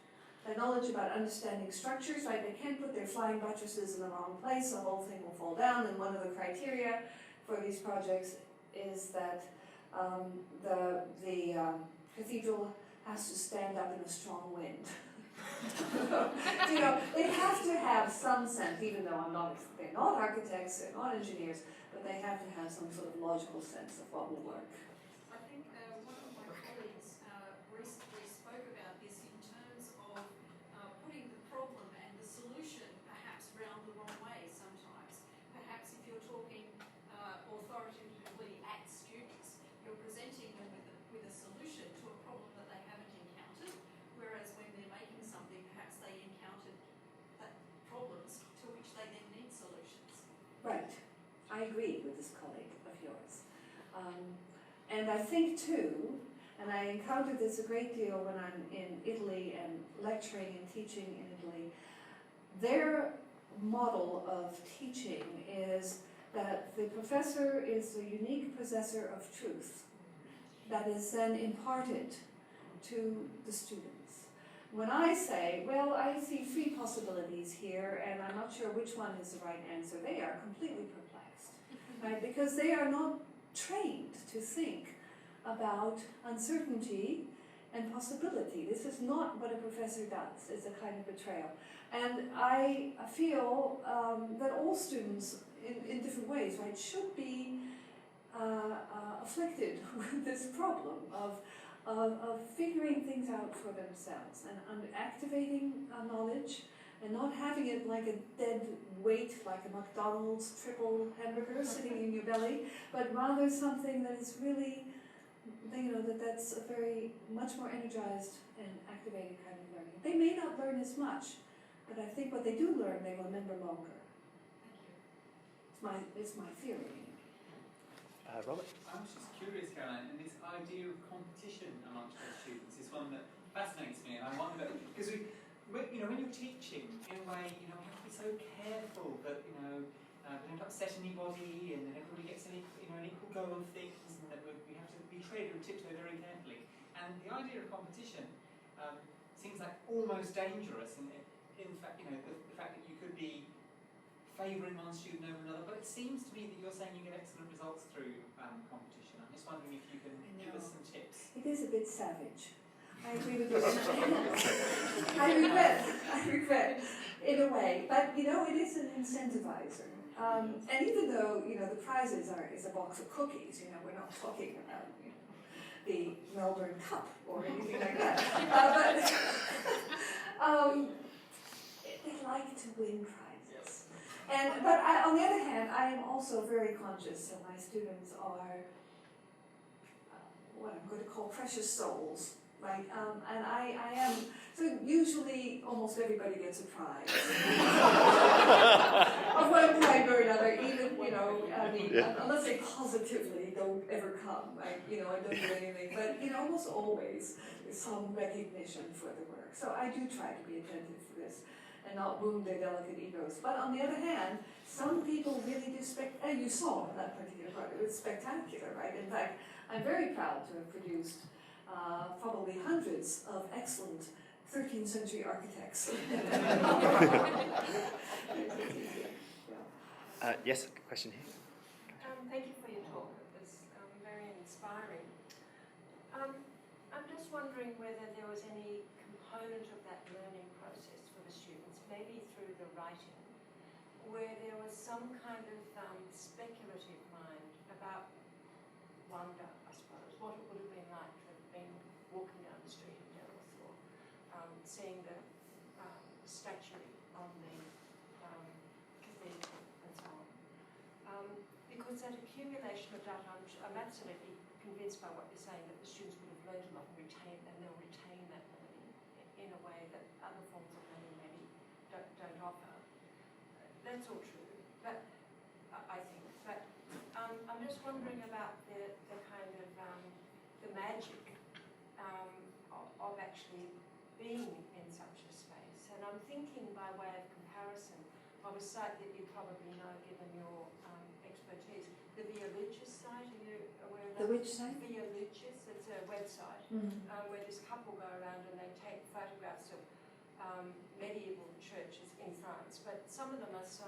about understanding structures, right? They can't put their flying buttresses in the wrong place, the whole thing will fall down. And one of the criteria for these projects is that the cathedral has to stand up in a strong wind. They have to have some sense, even though they're not architects, they're not engineers, but they have to have some sort of logical sense of what will work. I think one of my colleagues recently spoke about this in terms of putting the problem and the solution perhaps round the wrong way sometimes. Perhaps if you're talking authoritatively at students, you're presenting them with a solution to a problem that they haven't encountered, whereas when they're making something, perhaps they encountered problems to which they then need solutions. Right. I agree with this colleague of yours. And I think too, and I encountered this a great deal when I'm in Italy and lecturing and teaching in Italy, their model of teaching is that the professor is the unique possessor of truth that is then imparted to the students. When I say, well, I see 3 possibilities here and I'm not sure which one is the right answer, they are completely perplexed, right? Because they are not trained to think about uncertainty and possibility. This is not what a professor does. It's a kind of betrayal. And I feel that all students, in different ways, right, should be afflicted with this problem of figuring things out for themselves and activating knowledge and not having it like a dead weight, like a McDonald's triple hamburger sitting in your belly, but rather something that is really, that's a very much more energized and activated kind of learning. They may not learn as much, but I think what they do learn, they remember longer. It's my theory. Robert? I was just curious, Caroline, and this idea of competition amongst our students is one that fascinates me, and I wonder, because when you're teaching, in a way, we have to be so careful that, we don't upset anybody, and that everybody gets an equal go of things, and that we have to be tread and tiptoe very carefully. And the idea of competition seems like almost dangerous, and in fact, the fact that you could be favouring one student over another, but it seems to me that you're saying you get excellent results through competition. I'm just wondering if you can give us some tips. It is a bit savage. I agree with you. I regret, in a way, but it is an incentivizer. And even though the prizes is a box of cookies, we're not talking about the Melbourne Cup or anything like that. But they like to win prizes. But on the other hand, I am also very conscious that my students are what I'm going to call precious souls. Right, and I am, so usually almost everybody gets a prize. Of one kind or another, even, unless they positively don't ever come, right, I don't do anything, but, almost always there's some recognition for the work. So I do try to be attentive to this. and not wound their delicate egos. But on the other hand, some people really do and you saw that particular part, it was spectacular, right? In fact, I'm very proud to have produced probably hundreds of excellent 13th century architects. Yes, question here. Thank you for your talk. It was very inspiring. I'm just wondering whether there was any component of that learning process for the students, maybe through the writing, where there was some kind of speculative mind about wonder, I suppose, what it would have been like to have been walking down the street in Dallas or seeing the statue on the cathedral and so on. Because that accumulation of data, I'm absolutely convinced by what you're saying, that the students would have learned a lot and they'll retain that learning in a way that other forms of learning maybe don't offer. That's all true, but I think. But I'm just wondering about the kind of the magic of actually being in such a space. And I'm thinking by way of comparison of a site that you probably know given your expertise, the Via Lucis site. Are you aware of that? The which site? Via Lucis. It's a website where this couple go around and they take photographs of medieval churches in France, but some of them are so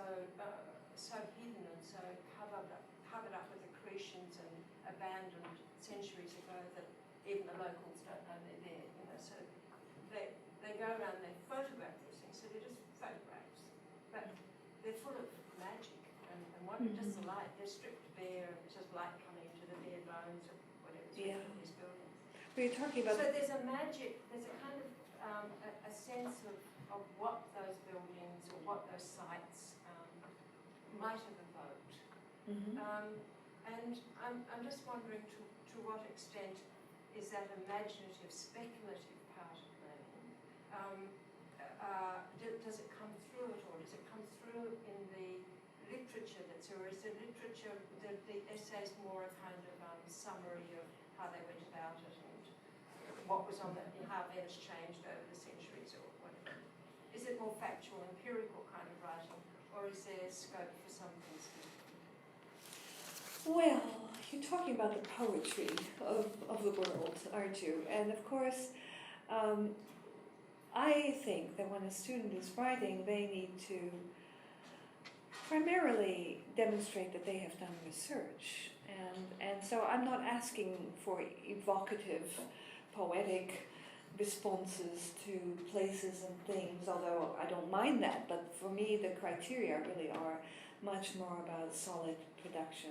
hidden and so covered up with accretions and abandoned centuries ago that even the locals don't know they're there. You know, so they go around and they photograph these things. So they're just photographs, but they're full of magic and what just the light. They're stripped bare and it's just light coming into the bare bones of whatever's in these buildings. We're talking about. So there's a magic. There's a kind of a sense of what those buildings or what those sites might have evoked. And I'm just wondering to what extent is that imaginative, speculative part of learning? Does it come through at all? Does it come through in the literature or is the literature, the essays more a kind of summary of how they went about it and what was on how Venice changed over the centuries or whatever? Is it more factual, empirical kind of writing, or is there scope for something specific? Well, you're talking about the poetry of the world, aren't you? And of course, I think that when a student is writing, they need to primarily demonstrate that they have done research. And so I'm not asking for evocative, poetic responses to places and things, although I don't mind that. But for me, the criteria really are much more about solid production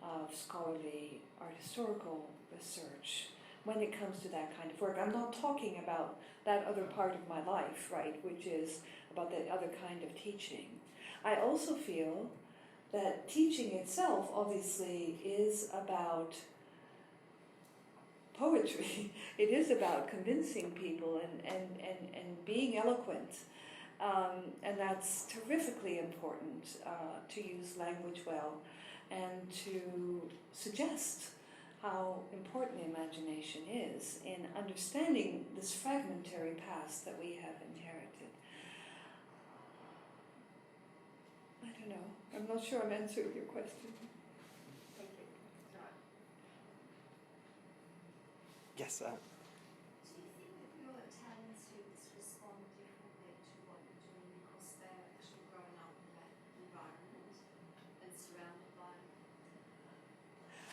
of scholarly art historical research when it comes to that kind of work. I'm not talking about that other part of my life, right, which is about the other kind of teaching. I also feel that teaching itself obviously is about poetry. It is about convincing people and being eloquent. And that's terrifically important, to use language well and to suggest how important imagination is in understanding this fragmentary past that we have inherited. I don't know. I'm not sure I'm answering your question. Thank you. Yes. Do you think that your Italian students respond differently to what you're doing because they're actually growing up in that environment and surrounded by it?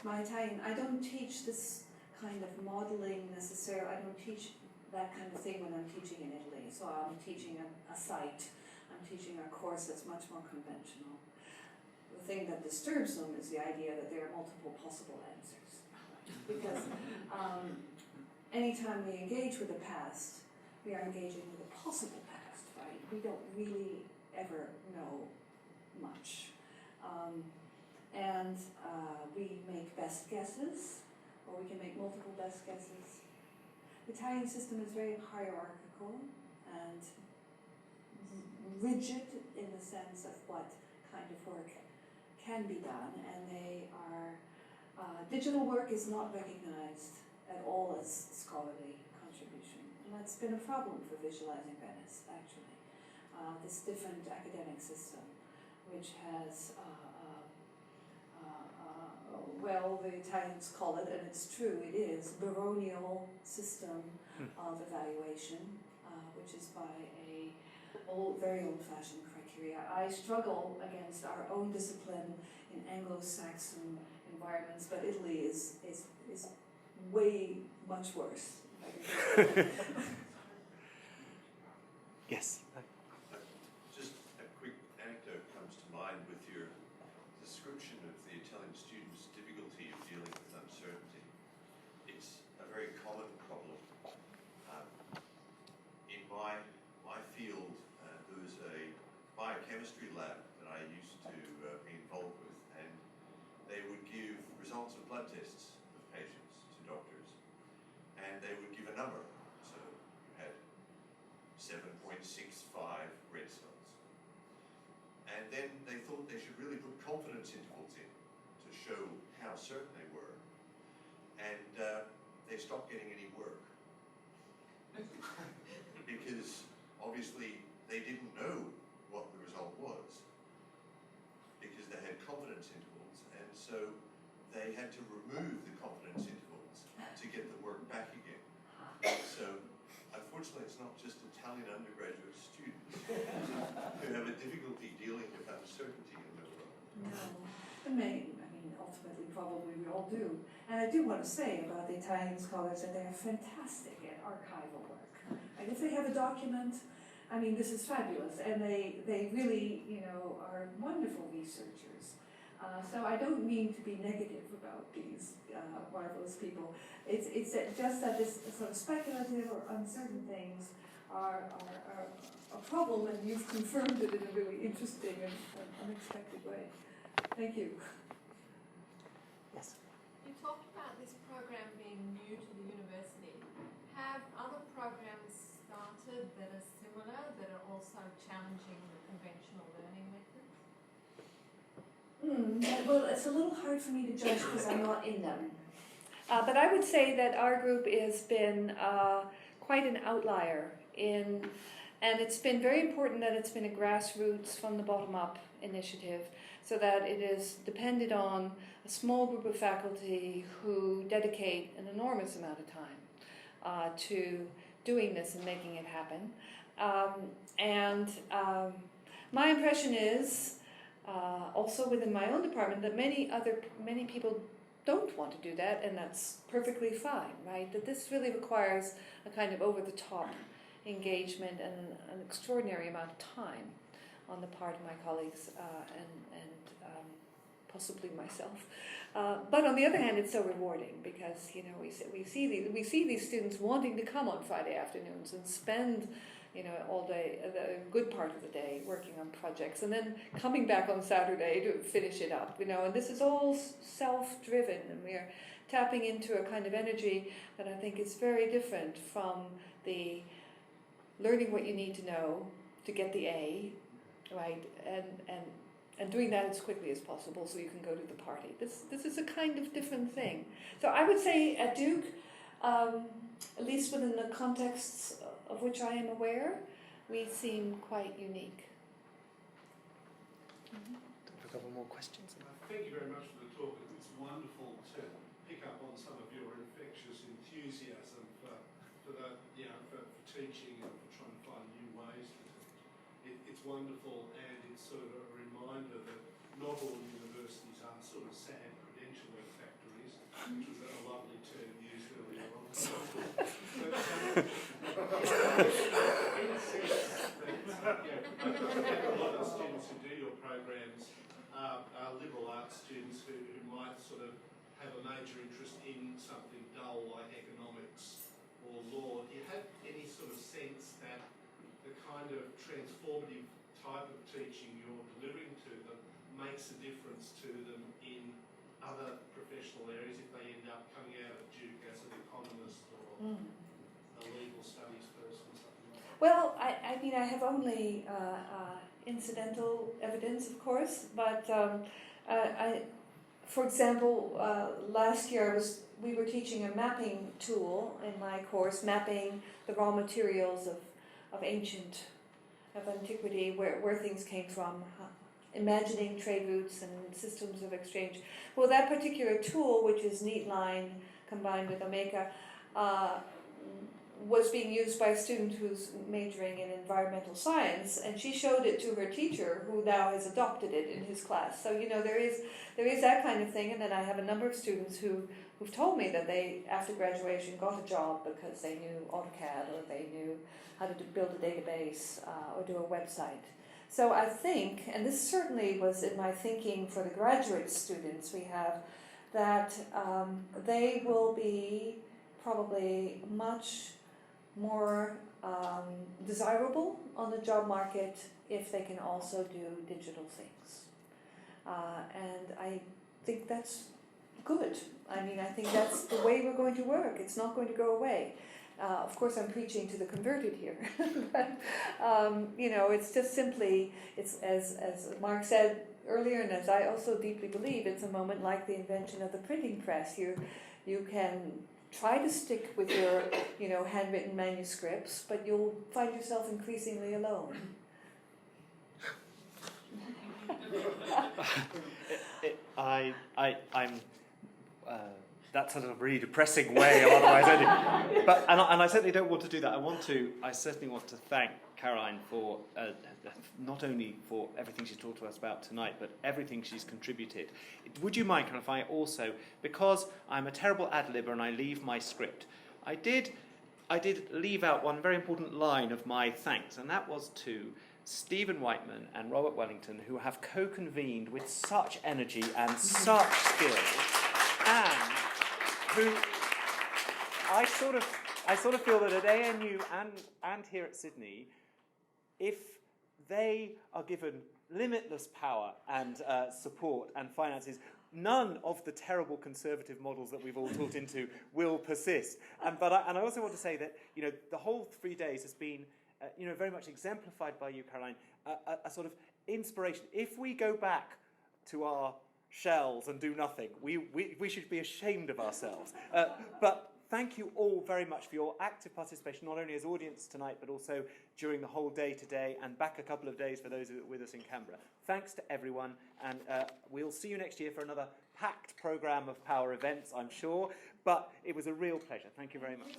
My Italian, I don't teach this kind of modeling necessarily. I don't teach that kind of thing when I'm teaching in Italy. So I'm teaching a site. I'm teaching a course that's much more conventional. The thing that disturbs them is the idea that there are multiple possible answers. Because anytime we engage with the past, we are engaging with a possible past, right? We don't really ever know much. And we make best guesses, or we can make multiple best guesses. The Italian system is very hierarchical and rigid in the sense of what kind of work can be done, and they are, digital work is not recognized at all as scholarly contribution. And that's been a problem for Visualizing Venice, actually. this different academic system, which has, well, the Italians call it, and it's true, it is, baronial system of evaluation, which is by a very old-fashioned criteria. I struggle against our own discipline in Anglo-Saxon environments, but Italy is way much worse. Yes. Just a quick anecdote comes to mind with your description of the Italian students' difficulty of dealing with uncertainty. It's a very common problem. In my field, there was a biochemistry lab that I used to be involved with, and they would give results of blood tests of patients to doctors, and they would give a number. So you had 7.65 red cells. And then they thought they should really put confidence intervals in to show how certain they were. And they stopped getting any work. Because obviously they didn't know what the result was, because they had confidence intervals, and so they had to remove the confidence intervals to get the work back again. So unfortunately it's not just Italian undergraduate students who have a difficulty dealing with uncertainty in their world. No, I mean, ultimately probably we all do. And I do want to say about the Italian scholars that they are fantastic at archival work. And if they have a document, I mean, this is fabulous, and they really, are wonderful researchers. So I don't mean to be negative about these marvelous people. It's just that this sort of speculative or uncertain things are a problem, and you've confirmed it in a really interesting and unexpected way. Thank you. Yes. You talked about this program being new to the university. Have other programs started that are similar, that are also challenging the conventional learning methods? Well, it's a little hard for me to judge because I'm not in them. But I would say that our group has been quite an outlier and it's been very important that it's been a grassroots, from the bottom up initiative, so that it is dependent on a small group of faculty who dedicate an enormous amount of time to doing this and making it happen. My impression is, also within my own department, that many people don't want to do that, and that's perfectly fine, right? That this really requires a kind of over-the-top engagement and an extraordinary amount of time on the part of my colleagues and possibly myself. But on the other hand, it's so rewarding because we see these students wanting to come on Friday afternoons and spend all day, a good part of the day working on projects, and then coming back on Saturday to finish it up, and this is all self-driven, and we are tapping into a kind of energy that I think is very different from the learning what you need to know to get the A, right, and doing that as quickly as possible so you can go to the party. This is a kind of different thing. So I would say at Duke, at least within the contexts of which I am aware, we seem quite unique. A couple more questions. Thank you very much for the talk. It's wonderful to pick up on some of your infectious enthusiasm for teaching and for trying to find new ways to teach. It's wonderful, and it's sort of a reminder that not all universities are sort of sad credentialing factories, which was a lovely term used earlier on. In a sense that a lot of the students who do your programs are liberal arts students who might sort of have a major interest in something dull like economics or law. Do you have any sort of sense that the kind of transformative type of teaching you're delivering to them makes a difference to them in other professional areas if they end up coming out of Duke as an economist or a legal studies person or something like that? Well, I mean, I have only incidental evidence, of course, but for example, last year we were teaching a mapping tool in my course, mapping the raw materials of ancient of antiquity, where things came from, imagining trade routes and systems of exchange. Well, that particular tool, which is Neatline combined with Omeka, was being used by a student who's majoring in environmental science, and she showed it to her teacher, who now has adopted it in his class. So there is that kind of thing. And then I have a number of students who've told me that they, after graduation, got a job because they knew AutoCAD or they knew how to build a database or do a website. So I think, and this certainly was in my thinking for the graduate students we have, that they will be probably much more desirable on the job market if they can also do digital things. And I think that's good. I mean, I think that's the way we're going to work. It's not going to go away. Of course, I'm preaching to the converted here. But, it's just simply, it's as Mark said earlier, and as I also deeply believe, it's a moment like the invention of the printing press. You can try to stick with your, handwritten manuscripts, but you'll find yourself increasingly alone. I'm. That's a really depressing way of otherwise ending. But I certainly don't want to do that. I certainly want to thank Caroline for not only for everything she's talked to us about tonight, but everything she's contributed. Would you mind, if I also, because I'm a terrible ad-libber and I leave my script, I did leave out one very important line of my thanks, and that was to Stephen Whiteman and Robert Wellington, who have co-convened with such energy and such skill, and who I sort of feel that at ANU and here at Sydney, if they are given limitless power and support and finances, none of the terrible conservative models that we've all taught into will persist. And I also want to say that the whole 3 days has been very much exemplified by you, Caroline, a sort of inspiration. If we go back to our shells and do nothing, we should be ashamed of ourselves. But thank you all very much for your active participation, not only as audience tonight, but also during the whole day today and back a couple of days for those with us in Canberra. Thanks to everyone, and we'll see you next year for another packed programme of Power events, I'm sure. But it was a real pleasure. Thank you very much.